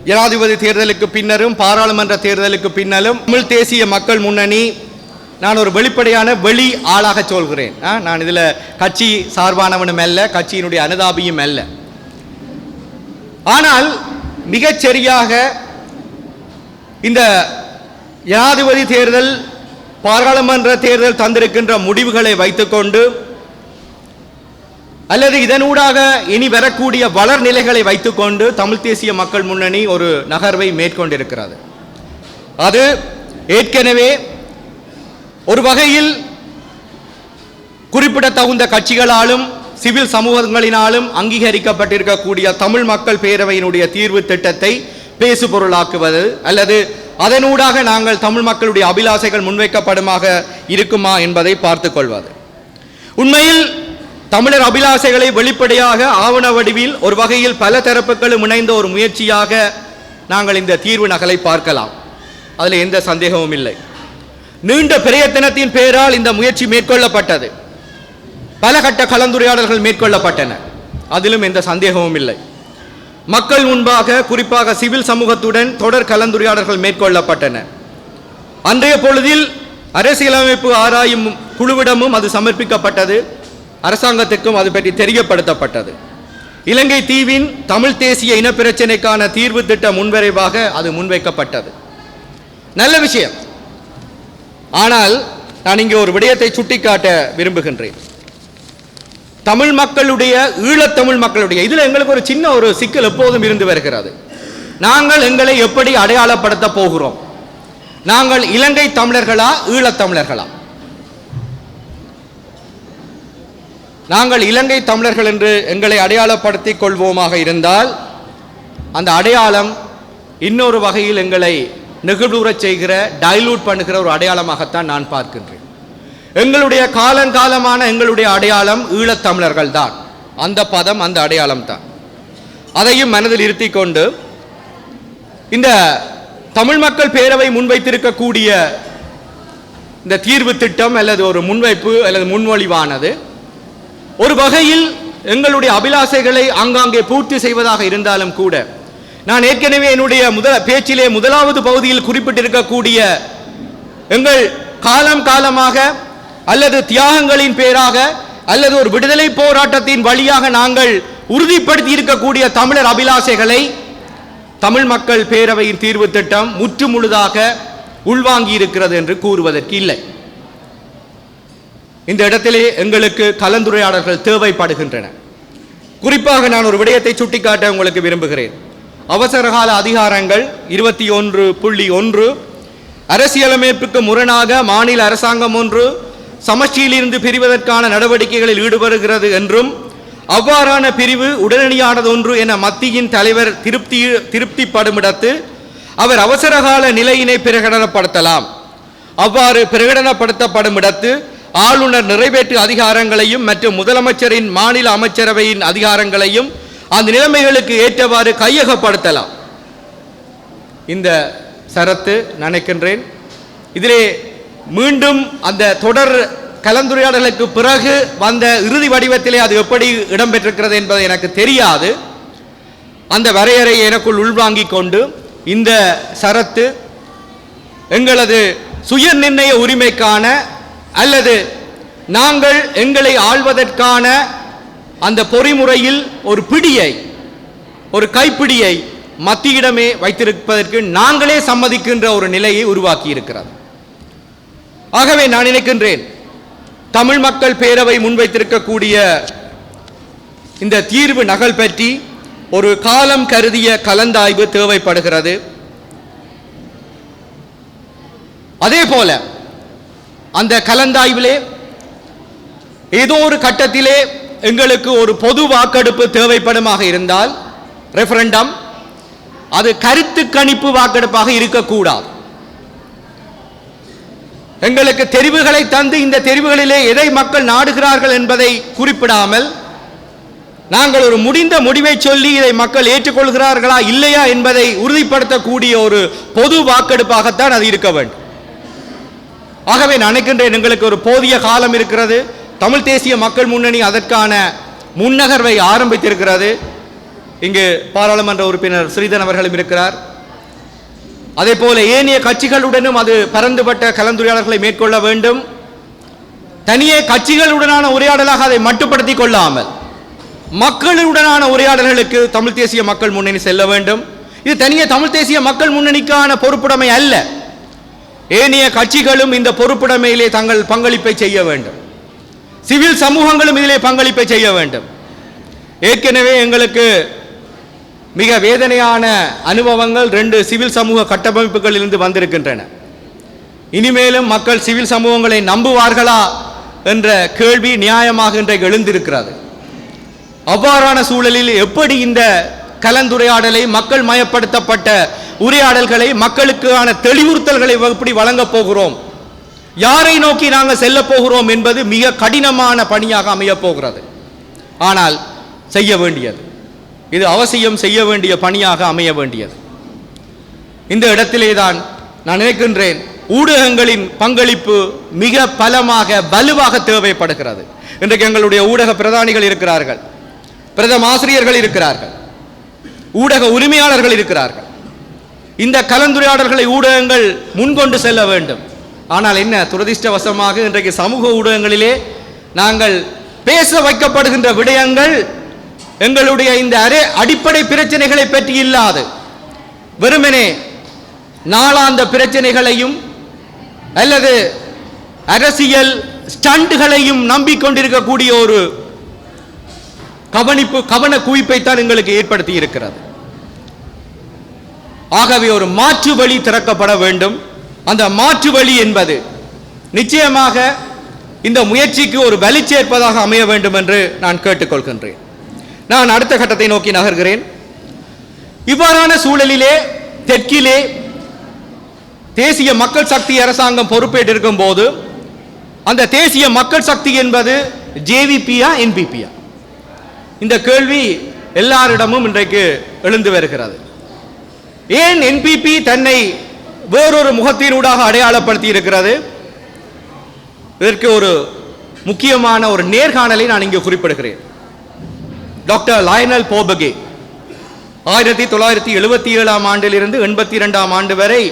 ஜனாதிபதி தேர்தலுக்கு பின்னரும் பாராளுமன்ற தேர்தலுக்கு பின்னரும் தமிழ் தேசிய மக்கள் முன்னணி, நான் ஒரு வெளிப்படையான வெளி ஆளாக சொல்கிறேன். நான் இதில் கட்சி சார்பானவனும் அல்ல, கட்சியினுடைய அனுதாபியும் அல்ல. ஆனால் மிகச்சரியாக இந்த ஜனாதிபதி தேர்தல், பாராளுமன்ற தேர்தல் தந்திருக்கின்ற முடிவுகளை வைத்துக்கொண்டு அல்லது இதனூடாக இனி வரக்கூடிய வளர் நிலைகளை வைத்துக்கொண்டு தமிழ் தேசிய மக்கள் முன்னணி ஒரு நகர்வை மேற்கொண்டிருக்கிறது. அது ஏற்கனவே ஒரு வகையில் குறிப்பிடத்தகுந்த கட்சிகளாலும் சிவில் சமூகங்களினாலும் அங்கீகரிக்கப்பட்டிருக்கக்கூடிய தமிழ் மக்கள் பேரவையினுடைய தீர்வு திட்டத்தை பேசுபொருளாக்குவது அல்லது அதனூடாக நாங்கள் தமிழ் மக்களுடைய அபிலாசைகள் முன்வைக்கப்படுமாக இருக்குமா என்பதை பார்த்துக் கொள்வது. உண்மையில் தமிழர் அபிலாசைகளை வெளிப்படையாக ஆவண வடிவில் ஒரு வகையில் பல தரப்புகளும் இணைந்த ஒரு முயற்சியாக நாங்கள் இந்த தீர்வு நகலை பார்க்கலாம். அதில் எந்த சந்தேகமும் இல்லை. நீண்ட பிரயத்தனத்தின் பேரால் இந்த முயற்சி மேற்கொள்ளப்பட்டது. பல கட்ட கலந்துரையாடல்கள் மேற்கொள்ளப்பட்டன. அதிலும் எந்த சந்தேகமும் இல்லை. மக்கள் முன்பாக, குறிப்பாக சிவில் சமூகத்துடன் தொடர் கலந்துரையாடல்கள் மேற்கொள்ளப்பட்டன. அன்றைய பொழுதில் அரசியலமைப்பு ஆராயும் குழுவிடமும் அது சமர்ப்பிக்கப்பட்டது. அரசாங்கத்திற்கும் அது பற்றி தெரியப்படுத்தப்பட்டது. இலங்கை தீவின் தமிழ் தேசிய இனப்பிரச்சினைக்கான தீர்வு திட்ட முன்வரைவாக அது முன்வைக்கப்பட்டது. நல்ல விஷயம். ஆனால் நான் இங்கே ஒரு விடயத்தை சுட்டிக்காட்ட விரும்புகின்றேன். தமிழ் மக்களுடைய ஈழத்தமிழ் மக்களுடைய இதில் எங்களுக்கு ஒரு சின்ன ஒரு சிக்கல் எப்போதும் இருந்து வருகிறது. நாங்கள் எங்களை எப்படி அடையாளப்படுத்த போகிறோம்? நாங்கள் இலங்கை தமிழர்களா ஈழத்தமிழர்களா? நாங்கள் இலங்கை தமிழர்கள் என்று எங்களை அடையாளப்படுத்திக் கொள்வோமாக இருந்தால் அந்த அடையாளம் இன்னொரு வகையில் எங்களை நெகிழ்வுறச் செய்கிற டைலூட் பண்ணுகிற ஒரு அடையாளமாகத்தான் நான் பார்க்கின்றேன். எங்களுடைய காலங்காலமான எங்களுடைய அடையாளம் ஈழத்தமிழர்கள் தான். அந்த பதம் அந்த அடையாளம் தான். அதையும் மனதில் இருத்தி கொண்டு இந்த தமிழ் மக்கள் பேரவை முன்வைத்திருக்கக்கூடிய இந்த தீர்வு திட்டம் அல்லது ஒரு முன்வைப்பு அல்லது முன்மொழிவானது ஒரு வகையில் எங்களுடைய அபிலாசைகளை ஆங்காங்கே பூர்த்தி செய்வதாக இருந்தாலும் கூட நான் ஏற்கனவே என்னுடைய பேச்சிலே முதலாவது பகுதியில் குறிப்பிட்டிருக்கக்கூடிய எங்கள் காலம் காலமாக அல்லது தியாகங்களின் பேராக அல்லது ஒரு விடுதலை போராட்டத்தின் வழியாக நாங்கள் உறுதிப்படுத்தி இருக்கக்கூடிய தமிழர் அபிலாசைகளை தமிழ் மக்கள் பேரவையின் தீர்வு திட்டம் முற்று முழுதாக உள்வாங்கி இருக்கிறது என்று கூறுவதற்கு இல்லை. இந்த இடத்திலே எங்களுக்கு கலந்துரையாடல்கள் தேவைப்படுகின்றன. குறிப்பாக நான் ஒரு விடயத்தை சுட்டிக்காட்ட உங்களுக்கு விரும்புகிறேன். அவசரகால அதிகாரங்கள் 21.1 அரசியலமைப்புக்கு முரணாக மாநில அரசாங்கம் ஒன்று சமஷ்டியிலிருந்து பிரிவதற்கான நடவடிக்கைகளில் ஈடுபடுகிறது என்றும் அவ்வாறான பிரிவு உடனடியானது ஒன்று என மத்தியின் தலைவர் திருப்திப்படுமிடத்து அவர் அவசரகால நிலையினை பிரகடனப்படுத்தலாம். அவ்வாறு பிரகடனப்படுத்தப்படும் இடத்து ஆளுநர் நிறைவேற்று அதிகாரங்களையும் மற்றும் முதலமைச்சரின் மாநில அமைச்சரவையின் அதிகாரங்களையும் அந்த நிலைமைகளுக்கு ஏற்றவாறு கையகப்படுத்தலாம். இந்த சரத்து நினைக்கின்றேன் இதிலே மீண்டும் அந்த தொடர் கலந்துரையாடலுக்கு பிறகு வந்த இறுதி வடிவத்திலே அது எப்படி இடம்பெற்றிருக்கிறது என்பது எனக்கு தெரியாது. அந்த வரையறை எனக்குள் உள்வாங்கிக் கொண்டு இந்த சரத்து எங்களது சுய நிர்ணய உரிமைக்கான அல்லது நாங்கள் எங்களை ஆள்வதற்கான அந்த பொறிமுறையில் ஒரு பிடியை ஒரு கைப்பிடியை மத்தியிடமே வைத்திருப்பதற்கு நாங்களே சம்மதிக்கின்ற ஒரு நிலையை உருவாக்கி இருக்கிறது. ஆகவே நான் நினைக்கின்றேன் தமிழ் மக்கள் பேரவை முன்வைத்திருக்கக்கூடிய இந்த தீர்வு நகல் பற்றி ஒரு காலம் கருதிய கலந்தாய்வு தேவைப்படுகிறது. அதே போல அந்த கலந்தாய்விலே ஏதோ ஒரு கட்டத்திலே எங்களுக்கு ஒரு பொது வாக்கெடுப்பு தேவைப்படுமாக இருந்தால் ரெஃபரண்டம் அது கருத்து கணிப்பு வாக்கெடுப்பாக இருக்கக்கூடாது. எங்களுக்கு தெரிவுகளை தந்து இந்த தெரிவுகளிலே எதை மக்கள் நாடுகிறார்கள் என்பதை குறிப்பிடாமல் நாங்கள் ஒரு முடிந்த முடிவை சொல்லி இதை மக்கள் ஏற்றுக்கொள்கிறார்களா இல்லையா என்பதை உறுதிப்படுத்தக்கூடிய ஒரு பொது வாக்கெடுப்பாகத்தான் அது இருக்க வேண்டும். ஆகவே நான் நினைக்கின்றேன் எங்களுக்கு ஒரு போதிய காலம் இருக்கிறது. தமிழ் தேசிய மக்கள் முன்னணி அதற்கான முன்னகர்வை ஆரம்பித்திருக்கிறது. இங்கு பாராளுமன்ற உறுப்பினர் ஸ்ரீதரன் அவர்களும் இருக்கிறார். அதே போல ஏனைய கட்சிகளுடனும் அது பரந்துபட்ட கலந்துரையாடல்களை மேற்கொள்ள வேண்டும். தனியே கட்சிகளுடனான உரையாடலாக அதை மட்டுப்படுத்திக் கொள்ளாமல் மக்களுடனான உரையாடல்களுக்கு தமிழ் தேசிய மக்கள் முன்னணி செல்ல வேண்டும். இது தனியே தமிழ் தேசிய மக்கள் முன்னணிக்கான பொறுப்புடைமை அல்ல. ஏனைய கட்சிகளும் இந்த பொறுப்புடைமையிலே தங்கள் பங்களிப்பை செய்ய வேண்டும். சிவில் சமூகங்களும் இதிலே பங்களிப்பை செய்ய வேண்டும். ஏற்கனவே எங்களுக்கு மிக வேதனையான அனுபவங்கள் 2 சிவில் சமூக கட்டமைப்புகளிலிருந்து வந்திருக்கின்றன. இனிமேலும் மக்கள் சிவில் சமூகங்களை நம்புவார்களா என்ற கேள்வி நியாயமாக இன்றைக்கு எழுந்திருக்கிறது. அவ்வாறான சூழலில் எப்படி இந்த கலந்துரையாடலை மக்கள் மயப்படுத்தப்பட்ட உரையாடல்களை மக்களுக்கான தெளிவுறுத்தல்களை எப்படி வழங்கப் போகிறோம், யாரை நோக்கி நாங்கள் செல்ல போகிறோம் என்பது மிக கடினமான பணியாக அமையப் போகிறது. ஆனால் செய்ய வேண்டியது, இது அவசியம் செய்ய வேண்டிய பணியாக அமைய வேண்டியது. இந்த இடத்திலே தான் நான் நினைக்கின்றேன் ஊடகங்களின் பங்களிப்பு மிக பலமாக வலுவாக தேவைப்படுகிறது. இன்றைக்கு எங்களுடைய ஊடக பிரதானிகள் இருக்கிறார்கள், பிரதம ஆசிரியர்கள் இருக்கிறார்கள், ஊடக உரிமையாளர்கள் இருக்கிறார்கள். இந்த கலந்துரையாடல்களை ஊடகங்கள் முன்கொண்டு செல்ல வேண்டும். ஆனால் என்ன துரதிர்ஷ்டவசமாக இன்றைக்கு சமூக ஊடகங்களிலே நாங்கள் பேச வைக்கப்படுகின்ற விடயங்கள் எங்களுடைய இந்த அடிப்படை பிரச்சனைகளை பற்றி இல்லாது வெறுமனே நாளாந்த பிரச்சனைகளையும் அல்லது அரசியல் ஸ்டண்ட்களையும் நம்பிக்கொண்டிருக்கக்கூடிய ஒரு கவன குவிப்பைத்தான் எங்களுக்கு ஏற்படுத்தி இருக்கிறது. ஆகவே ஒரு மாற்று வழி திறக்கப்பட வேண்டும். அந்த மாற்று வழி என்பது நிச்சயமாக இந்த முயற்சிக்கு ஒரு வலி சேர்ப்பதாக அமைய வேண்டும் என்று நான் கேட்டுக்கொள்கின்றேன். நான் அடுத்த கட்டத்தை நோக்கி நகர்கிறேன். இவ்வாறான சூழலிலே தெற்கிலே தேசிய மக்கள் சக்தி அரசாங்கம் பொறுப்பேற்றிருக்கும் போது அந்த தேசிய மக்கள் சக்தி என்பது ஜேவிபியா என்பிபியா? இந்த கேள்வி எல்லாரிடமும் இன்றைக்கு எழுந்து வருகிறது. ஏன் என்பிபி தன்னை வேறொரு முகத்தினூடாக அடையாளப்படுத்தி இருக்கிறது? இதற்கு ஒரு முக்கியமான ஒரு நேர்காணலை நான் இங்கு குறிப்பிடுகிறேன். டாக்டர் லயனல் போபகே 1977 ஆண்டிலிருந்து 82 ஆண்டு வரை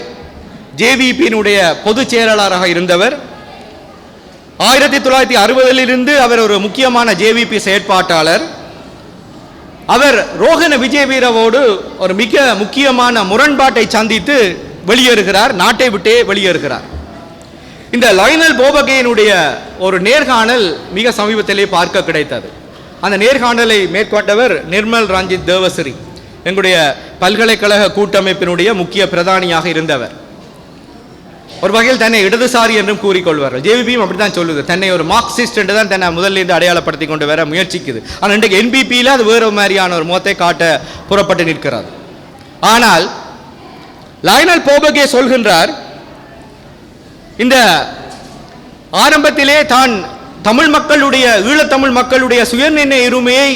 ஜேவிபியினுடைய பொதுச் செயலாளராக இருந்தவர். 1960 அவர் ஒரு முக்கியமான ஜேவிபி செயற்பாட்டாளர். அவர் ரோஹன விஜயவீரவோடு ஒரு மிக முக்கியமான முரண்பாட்டை சந்தித்து வெளியேறுகிறார், நாட்டை விட்டே வெளியேறுகிறார். இந்த லயனல் போபகேனுடைய ஒரு நேர்காணல் மிக சமீபத்திலே பார்க்க கிடைத்தது. அந்த நேர்காணலை மேற்கொண்டவர் நிர்மல் ரஞ்சித் தேவஸ்ரீ, எங்களுடைய பல்கலைக்கழக கூட்டமைப்பினுடைய முக்கிய பிரதானியாக இருந்தவர். ஒரு வகையில் தன்னை இடதுசாரி என்றும் கூறிக்கொள்வார்கள். ஜேவிபியும் அப்படித்தான் சொல்லுது, தன்னை ஒரு மார்க்சிஸ்ட் என்று தான் தன்னை முதலிருந்து அடையாளப்படுத்தி கொண்டு வர முயற்சிக்குது. ஆனால் இன்றைக்கு என்பிபியில் அது வேறு மாதிரியான ஒரு முகத்தை காட்ட புறப்பட்டு நிற்கிறது. ஆனால் லயனல் போபகே சொல்கின்றார், இந்த ஆரம்பத்திலே தான் தமிழ் மக்களுடைய ஈழத்தமிழ் மக்களுடைய சுயநிர்ணய உரிமையை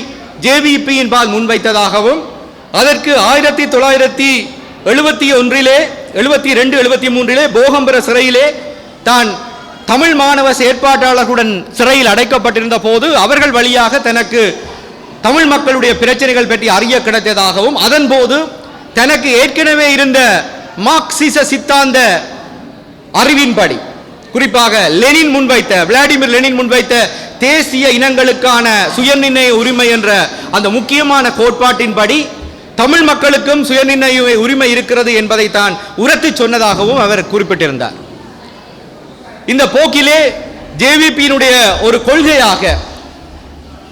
ஜேவிபியின் பால் முன்வைத்ததாகவும் அதற்கு 1971 72 73 போகம்பர சிறையிலே தான் தமிழ் மாணவ செயற்பாட்டாளர்களுடன் சிறையில் அடைக்கப்பட்டிருந்த போது அவர்கள் வழியாக தனக்கு தமிழ் மக்களுடைய பிரச்சனைகள் பற்றி அறிய கிடைத்ததாகவும் அதன் போது தனக்கு ஏற்கனவே இருந்த மார்க்சிச சித்தாந்த அறிவின்படி, குறிப்பாக விளாடிமிர் லெனின் முன்வைத்த தேசிய இனங்களுக்கான சுயநிர்ணய உரிமை என்ற அந்த முக்கியமான கோட்பாட்டின்படி தமிழ் மக்களுக்கும் சுயநிர்ணய உரிமை இருக்கிறது என்பதை தான் உரத்து சொன்னதாகவும் அவர் குறிப்பிட்டிருந்தார். இந்த போக்கிலே ஜேவிபியினுடைய ஒரு கொள்கையாக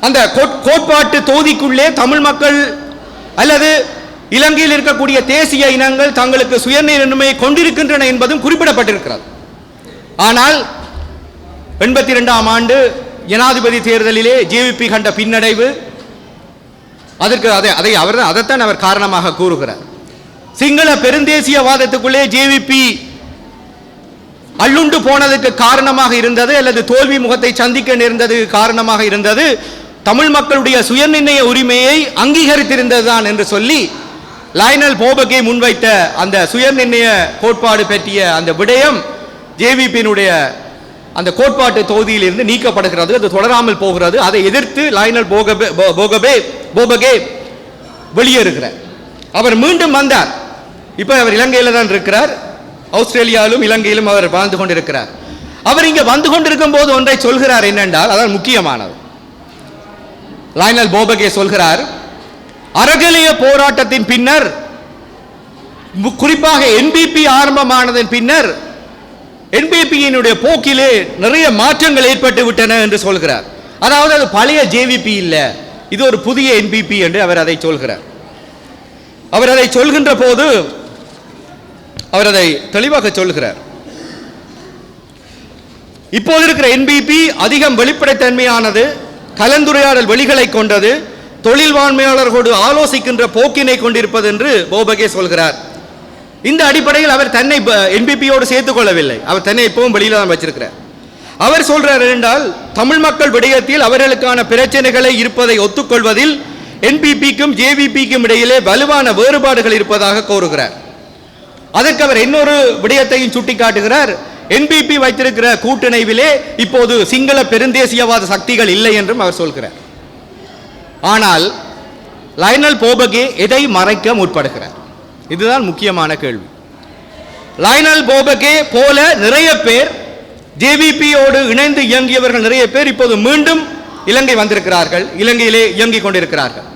அந்த கோட்பாட்டு தொகுதிக்குள்ளே தமிழ் மக்கள் அல்லது இலங்கையில் இருக்கக்கூடிய தேசிய இனங்கள் தங்களுக்கு சுயநிர்ணய கொண்டிருக்கின்றன என்பதும் குறிப்பிடப்பட்டிருக்கிறது. ஆனால் 82 ஆண்டு ஜனாதிபதி தேர்தலிலே ஜேவிபி கண்ட பின்னடைவு, அதற்கு அதைத்தான் அவர் காரணமாக கூறுகிறார். சிங்கள பெருந்தேசியவாதத்துக்குள்ளே ஜேவிபி அள்ளுண்டு போனதுக்கு காரணமாக இருந்தது அல்லது தோல்வி முகத்தை சந்திக்க நேர்ந்தது காரணமாக இருந்தது தமிழ் மக்களுடைய சுயநிர்ணய உரிமையை அங்கீகரித்திருந்ததுதான் என்று சொல்லி லயனல் போபகே முன்வைத்த அந்த சுயநிர்ணய கோட்பாடு பற்றிய அந்த விடயம் ஜேவிபியினுடைய அந்த கோட்பாட்டு தொகுதியில் இருந்து நீக்கப்படுகிறது. அது தொடராமல் போகிறது. அதை எதிர்த்து லயனல் போபகே வெளியேறுகிறார். அவர் மீண்டும் வந்தார். இப்போ அவர் இலங்கையில் தான் இருக்கிறார். ஆஸ்திரேலியாவிலும் இலங்கையிலும் அவர் வாழ்ந்து கொண்டிருக்கிறார். அவர் இங்கே வந்து கொண்டிருக்கும் போது ஒன்றை சொல்கிறார். என்னென்றால் அதான் முக்கியமானது. லயனல் போபகே சொல்கிறார், அறகலைய போராட்டத்தின் பின்னர், குறிப்பாக என்பிபி ஆரம்பமானதன் பின்னர் என்பிபியினுடைய போக்கிலே நிறைய மாற்றங்கள் ஏற்பட்டு விட்டன என்று சொல்கிறார். அதாவது அது பழைய ஜேவிபி இல்லை, இது ஒரு புதிய என்பிபி என்று அவர் அதை சொல்கிறார். அவர் அதை சொல்கின்ற போது அவர் அதை தெளிவாக சொல்கிறார். இப்போது இருக்கிற என்பிபி அதிகம் வெளிப்படைத்தன்மையானது, கலந்துரையாடல் வழிகளை கொண்டது, தொழில் வான்மையாளர்களோடு ஆலோசிக்கின்ற போக்கினை கொண்டிருப்பது என்று போபகே சொல்கிறார். இந்த அடிப்படையில் அவர் தன்னை என்பிபியோடு சேர்த்துக் கொள்ளவில்லை. அவர் தன்னை எப்பவும் வெளியில தான் வச்சிருக்கிறார். அவர் சொல்றார் என்றால் தமிழ் மக்கள் விடயத்தில் அவர்களுக்கான பிரச்சனைகளை இருப்பதை ஒத்துக்கொள்வதில் என்பிபிக்கும் ஜேவிபிக்கும் இடையிலே வலுவான வேறுபாடுகள் இருப்பதாக கூறுகிறார். அதற்கு அவர் இன்னொரு விடயத்தையும் சுட்டிக்காட்டுகிறார். என்பிபி வைத்திருக்கிற கூட்டணிவிலே இப்போது சிங்கள பெருந்தேசியவாத சக்திகள் இல்லை என்றும் அவர் சொல்கிறார். ஆனால் லயனல் போபகே எதை மறைக்க முற்படுகிறார்? இதுதான் முக்கியமான கேள்வி. லயனல் போபகே போல நிறைய பேர், ஜேவிபியோடு இணைந்து இயங்கியவர்கள் நிறைய பேர் இப்போது மீண்டும் இலங்கை வந்திருக்கிறார்கள், இலங்கையிலே இயங்கிக் கொண்டிருக்கிறார்கள்.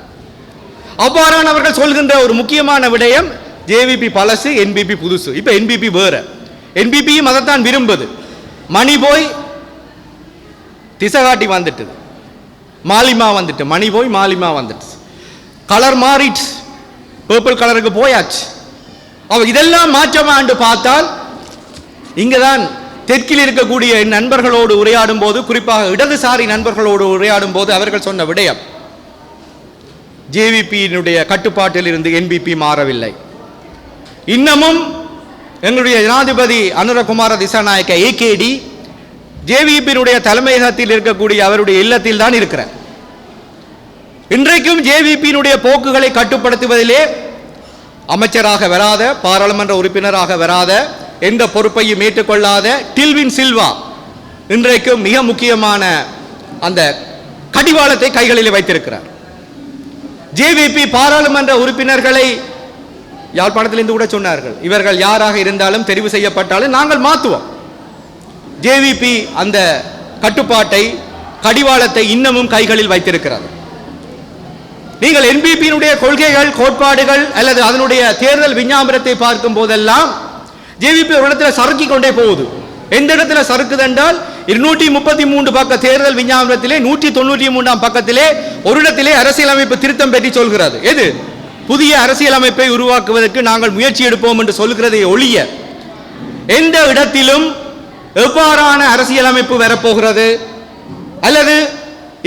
அவ்வாறானவர்கள் சொல்கின்ற ஒரு முக்கியமான விடயம், ஜேவிபி பழசு, என்பிபி புதுசு. இப்ப என்பிபி வேற. என்பிபியும் அதைத்தான் விரும்புது. மணி போய் திசை காட்டி வந்துட்டு மாலிமா வந்துட்டு, மணி போய் மாலிமா வந்துட்டு, கலர் மாறிட்டு பர்பிள் கலருக்கு போயாச்சு. இதெல்லாம் மாற்றமாண்டு பார்த்தால் இங்குதான் தெற்கில் இருக்கக்கூடிய நண்பர்களோடு உரையாடும் போது, குறிப்பாக இடதுசாரி நண்பர்களோடு உரையாடும் போது அவர்கள் சொன்ன விடயம், ஜேவிபியினுடைய கட்டுப்பாட்டில் இருந்து என்பிபி மாறவில்லை. இன்னமும் எங்களுடைய ஜனாதிபதி அனுரகுமார திசாநாயக்க ஏகேடி ஜேவிபியினுடைய தலைமையகத்தில் இருக்கக்கூடிய அவருடைய இல்லத்தில் தான் இருக்கிறார். இன்றைக்கும் ஜேவிபியினுடைய போக்குகளை கட்டுப்படுத்துவதிலே அமைச்சராக வராத, பாராளுமன்ற உறுப்பினராக வராத, எந்த பொறுப்பையும் ஏற்றுக்கொள்ளாத டில்வின் சில்வா இன்றைக்கும் மிக முக்கியமான அந்த கடிவாளத்தை கைகளில் வைத்திருக்கிறார். ஜேவிபி பாராளுமன்ற உறுப்பினர்களை யாழ்ப்பாணத்திலிருந்து கூட சொன்னார்கள், இவர்கள் யாராக இருந்தாலும் தெரிவு செய்யப்பட்டாலும் நாங்கள் மாற்றுவோம். ஜேவிபி அந்த கட்டுப்பாட்டை, கடிவாளத்தை இன்னமும் கைகளில் வைத்திருக்கிறது. நீங்கள் என்பிபியினுடைய கொள்கைகள், கோட்பாடுகள் அல்லது அதனுடைய தேர்தல் விஞ்ஞாபனத்தை பார்க்கும் போதெல்லாம் ஜேவிபி ஒரு இடத்துல சறுக்கி கொண்டே போகுது. எந்த இடத்துல சறுக்குது என்றால் 233 பக்க தேர்தல் விஞ்ஞாபனத்திலே 193ஆம் பக்கத்திலே ஒரு இடத்திலே அரசியலமைப்பு திருத்தம் பற்றி சொல்கிறது. எது? புதிய அரசியலமைப்பை உருவாக்குவதற்கு நாங்கள் முயற்சி எடுப்போம் என்று சொல்கிறதை ஒழிய எந்த இடத்திலும் எவ்வாறான அரசியலமைப்பு வரப்போகிறது அல்லது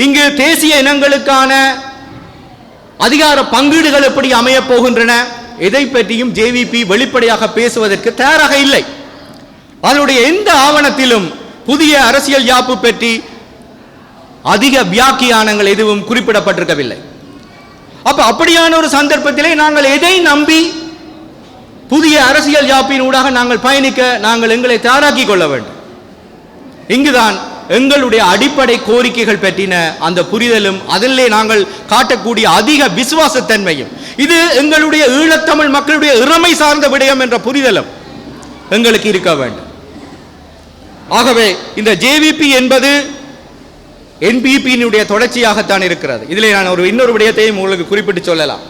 இங்கு தேசிய இனங்களுக்கான அதிகார பங்கீடுகள் எப்படி அமையப் போகின்றன, எதை பற்றியும் ஜேவிபி வெளிப்படையாக பேசுவதற்கு தயாராக இல்லை. அதனுடைய எந்த ஆவணத்திலும் புதிய அரசியல் யாப்பு பற்றி அதிக வியாக்கியானங்கள் எதுவும் குறிப்பிடப்பட்டிருக்கவில்லை. அப்படியான ஒரு சந்தர்ப்பத்திலே நாங்கள் எதை நம்பி புதிய அரசியல் யாப்பின் ஊடாக நாங்கள் பயணிக்க நாங்கள் எங்களை தயாராக்கிக் கொள்ள வேண்டும். இங்குதான் எங்களுடைய அடிப்படை கோரிக்கைகள் பற்றின அந்த புரிதலும் அதிலே நாங்கள் காட்டக்கூடிய அதிக விசுவாசத்தன்மையும், இது எங்களுடைய ஈழத்தமிழ் மக்களுடைய இறமை சார்ந்த விடயம் என்ற புரிதலும் எங்களுக்கு இருக்க வேண்டும். ஆகவே இந்த ஜேவிபி என்பது என்பிபியினுடைய தொடர்ச்சியாகத்தான் இருக்கிறது. இதிலே நான் இன்னொரு விடயத்தையும் உங்களுக்கு குறிப்பிட்டு சொல்லலாம்.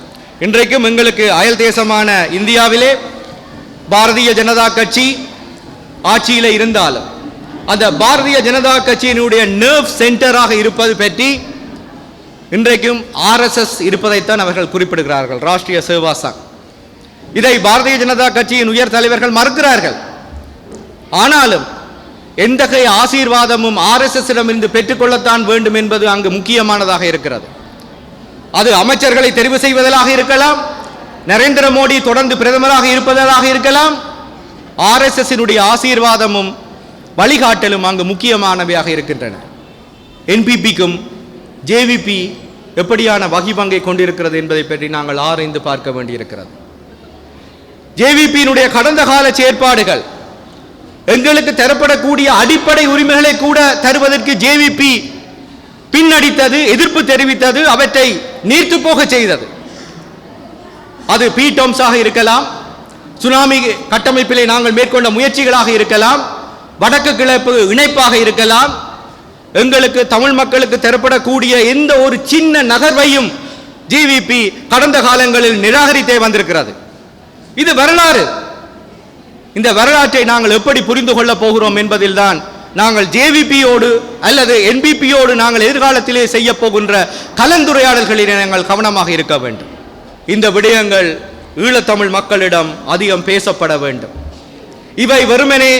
இன்றைக்கும் எங்களுக்கு அயல் தேசமான இந்தியாவிலே பாரதிய ஜனதா கட்சி ஆட்சியில் இருந்தாலும் அந்த பாரதிய ஜனதா கட்சியினுடைய நர்வ் சென்டராக இருப்பது பற்றி இன்றைக்கும் RSS இருப்பதைத்தான் அவர்கள் குறிப்பிடுகிறார்கள், ராஷ்டிரிய சேவா சங். இதை பாரதிய ஜனதா கட்சியின் உயர் தலைவர்கள் மறுக்கிறார்கள். ஆனாலும் எந்தகைய ஆசீர்வாதமும் RSS-இடமிருந்து பெற்றுக்கொள்ளத்தான் வேண்டும் என்பது அங்கு முக்கியமானதாக இருக்கிறது. அது அமைச்சர்களை தெரிவு செய்வதாக இருக்கலாம், நரேந்திர மோடி தொடர்ந்து பிரதமராக இருப்பதாக இருக்கலாம். RSS-இனுடைய ஆசீர்வாதமும் வழிகாட்டலும் அங்கு முக்கியமானவையாக இருக்கின்றன. என்பிபிக்கும் ஜேவிபி எப்படியான வகிபங்கை கொண்டிருக்கிறது என்பதை பற்றி நாங்கள் ஆராய்ந்து பார்க்க வேண்டியிருக்கிறது. ஜேவிபியினுடைய கடந்த கால செயற்பாடுகள் எங்களுக்கு தரப்படக்கூடிய அடிப்படை உரிமைகளை கூட தருவதற்கு ஜேவிபி பின்னடித்தது, எதிர்ப்பு தெரிவித்தது, அவற்றை நீர்த்து போக செய்தது. அது பீட்டோம்ஸாக இருக்கலாம், சுனாமி கட்டமைப்பிலே நாங்கள் மேற்கொண்ட முயற்சிகளாக இருக்கலாம், வடக்கு கிழக்கு இணைப்பாக இருக்கலாம். எங்களுக்கு தமிழ் மக்களுக்கு தரப்படக்கூடிய எந்த ஒரு சின்ன நகர்வையும் ஜேவிபி கடந்த காலங்களில் நிராகரித்தே வந்திருக்கிறது. இது வரலாறு. இந்த வரலாற்றை நாங்கள் எப்படி புரிந்து கொள்ள போகிறோம் என்பதில் தான் நாங்கள் ஜேவிபியோடு அல்லது என்பிபியோடு நாங்கள் எதிர்காலத்திலே செய்ய போகின்ற கலந்துரையாடல்களில் நாங்கள் கவனமாக இருக்க வேண்டும். இந்த விடயங்கள் ஈழத்தமிழ் மக்களிடம் அதிகம் பேசப்பட வேண்டும். இவை வெறுமனே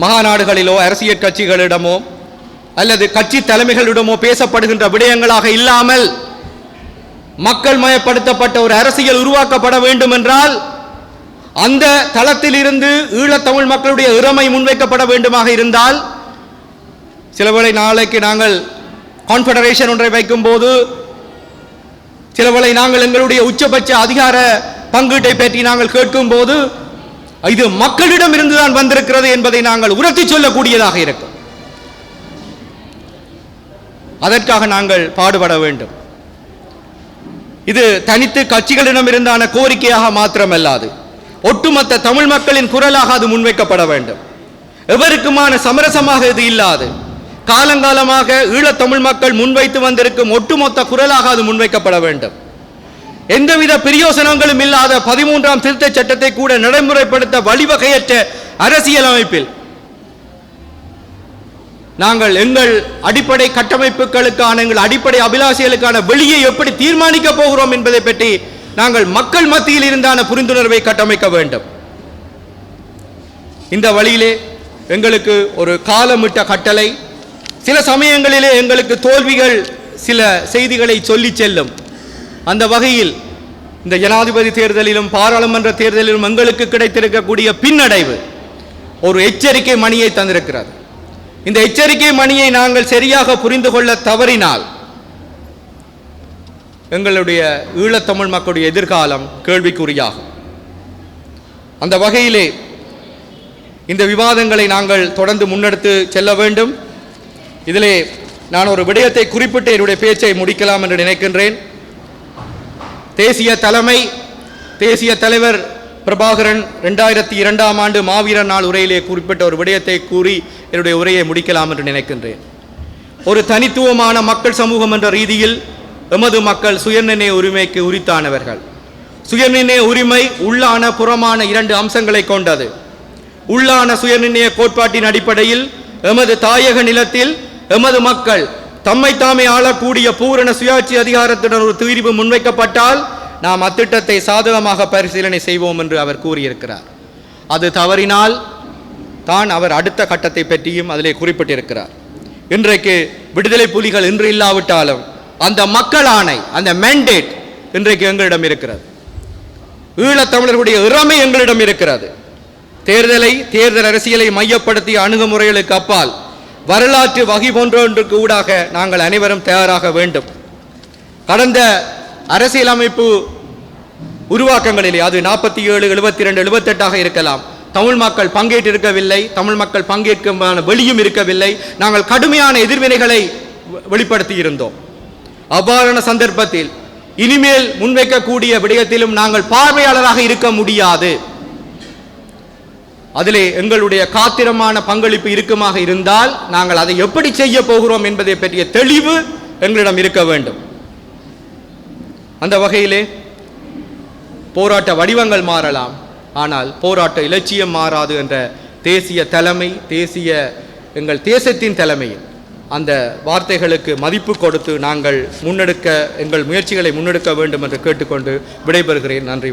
மகாநாடுகளிலோ அரசியல் கட்சிகளிடமோ அல்லது கட்சி தலைமைகளிடமோ பேசப்படுகின்ற விடயங்களாக இல்லாமல் மக்கள் மயப்படுத்தப்பட்ட ஒரு அரசியல் உருவாக்கப்பட வேண்டும் என்றால் அந்த தளத்தில் இருந்து ஈழத்தமிழ் மக்களுடைய இறமை முன்வைக்கப்பட வேண்டுமாக இருந்தால், சிலவேளை நாளைக்கு நாங்கள் கான்ஃபெடரேஷன் ஒன்றை வைக்கும் போது, சிலவேளை நாங்கள் எங்களுடைய உச்சபட்ச அதிகார பங்கீட்டை பற்றி நாங்கள் கேட்கும் போது, இது மக்களிடம் இருந்துதான் வந்திருக்கிறது என்பதை நாங்கள் உரத்தி சொல்லக்கூடியதாக இருக்கும். அதற்காக நாங்கள் பாடுபட வேண்டும். இது தனித்து கட்சிகளிடம் இருந்தான கோரிக்கையாக மாத்திரமல்லாது ஒட்டுமொத்த தமிழ் மக்களின் குரலாக அது முன்வைக்கப்பட வேண்டும். எவருக்குமான சமரசமாக இது இல்லாது காலங்காலமாக ஈழத்தமிழ் மக்கள் முன்வைத்து வந்திருக்கும் ஒட்டுமொத்த குரலாக அது முன்வைக்கப்பட வேண்டும். எந்தவித பிரயோசனங்களும் இல்லாத 13ஆம் திருத்த சட்டத்தை கூட நடைமுறைப்படுத்த வழிவகையற்ற அரசியல் அமைப்பில் நாங்கள் எங்கள் அடிப்படை கட்டமைப்புகளுக்கான எங்கள் அடிப்படை அபிலாஷைகளுக்கான வெளியை எப்படி தீர்மானிக்க போகிறோம் என்பதை பற்றி நாங்கள் மக்கள் மத்தியில் இருந்தான புரிந்துணர்வை கட்டமைக்க வேண்டும். இந்த வழியிலே எங்களுக்கு ஒரு காலமிட்ட கட்டளை. சில சமயங்களிலே எங்களுக்கு தோல்விகள் சில செய்திகளை சொல்லி செல்லும். அந்த வகையில் இந்த ஜனாதிபதி தேர்தலிலும் பாராளுமன்ற தேர்தலிலும் எங்களுக்கு கிடைத்திருக்கக்கூடிய பின்னடைவு ஒரு எச்சரிக்கை மணியை தந்திருக்கிறது. இந்த எச்சரிக்கை மணியை நாங்கள் சரியாக புரிந்து கொள்ள தவறினால் எங்களுடைய ஈழத்தமிழ் மக்களுடைய எதிர்காலம் கேள்விக்குறியாகும். அந்த வகையிலே இந்த விவாதங்களை நாங்கள் தொடர்ந்து முன்னெடுத்து செல்ல வேண்டும். இதிலே நான் ஒரு விடயத்தை குறிப்பிட்டு என்னுடைய பேச்சை முடிக்கலாம் என்று நினைக்கின்றேன். தேசிய தலைவர் பிரபாகரன் 2002ஆம் ஆண்டு மாவீரர் நாள் உரையிலே குறிப்பிட்ட ஒரு விடயத்தை கூறி என்னுடைய உரையை முடிக்கலாம் என்று நினைக்கின்றேன். ஒரு தனித்துவமான மக்கள் சமூகம் என்ற ரீதியில் எமது மக்கள் சுயநிர்ணய உரிமைக்கு உரித்தானவர்கள். சுயநிர்ணய உரிமை உள்ளான புறமான 2 அம்சங்களை கொண்டது. உள்ளான சுயநிர்ணய கோட்பாட்டின் அடிப்படையில் எமது தாயக நிலத்தில் எமது மக்கள் தம்மை தாமே ஆளக்கூடிய பூரண சுயாட்சி அதிகாரத்துடன் ஒரு தீர்வு முன்வைக்கப்பட்டால் நாம் அத்திட்டத்தை சாதகமாக பரிசீலனை செய்வோம் என்று அவர் கூறியிருக்கிறார். அது தவறினால் தான் அவர் அடுத்த கட்டத்தை பற்றியும் அதிலே குறிப்பிட்டிருக்கிறார். இன்றைக்கு விடுதலை புலிகள் இன்று இல்லாவிட்டாலும் அந்த மக்கள் ஆணை, அந்த மேண்டேட் இன்றைக்கு எங்களிடம் இருக்கிறது. ஈழத்தமிழர்களுடைய இறமை எங்களிடம் இருக்கிறது. தேர்தல் அரசியலை மையப்படுத்திய அணுகுமுறைகளுக்கு அப்பால் வரலாற்று வகை போன்றொன்றுக்கு ஊடாக நாங்கள் அனைவரும் தயாராக வேண்டும். கடந்த அரசியலமைப்பு உருவாக்கங்களிலே அது 47, 72, 78 இருக்கலாம். தமிழ் மக்கள் பங்கேற்றிருக்கவில்லை. தமிழ் மக்கள் பங்கேற்க வெளியும் இருக்கவில்லை. நாங்கள் கடுமையான எதிர்வினைகளை வெளிப்படுத்தி இருந்தோம். அவ்வாறான சந்தர்ப்பத்தில் இனிமேல் முன்வைக்கக்கூடிய விடயத்திலும் நாங்கள் பார்வையாளராக இருக்க முடியாது. அதிலே எங்களுடைய காத்திரமான பங்களிப்பு இருக்குமாக இருந்தால் நாங்கள் அதை எப்படி செய்ய போகிறோம் என்பதை பற்றிய தெளிவு எங்களிடம் இருக்க வேண்டும். அந்த வகையிலே போராட்ட வடிவங்கள் மாறலாம், ஆனால் போராட்ட இலட்சியம் மாறாது என்ற தேசிய தலைமை, எங்கள் தேசத்தின் தலைமையில் அந்த வார்த்தைகளுக்கு மதிப்பு கொடுத்து நாங்கள் எங்கள் முயற்சிகளை முன்னெடுக்க வேண்டும் என்று கேட்டுக்கொண்டு விடைபெறுகிறேன். நன்றி.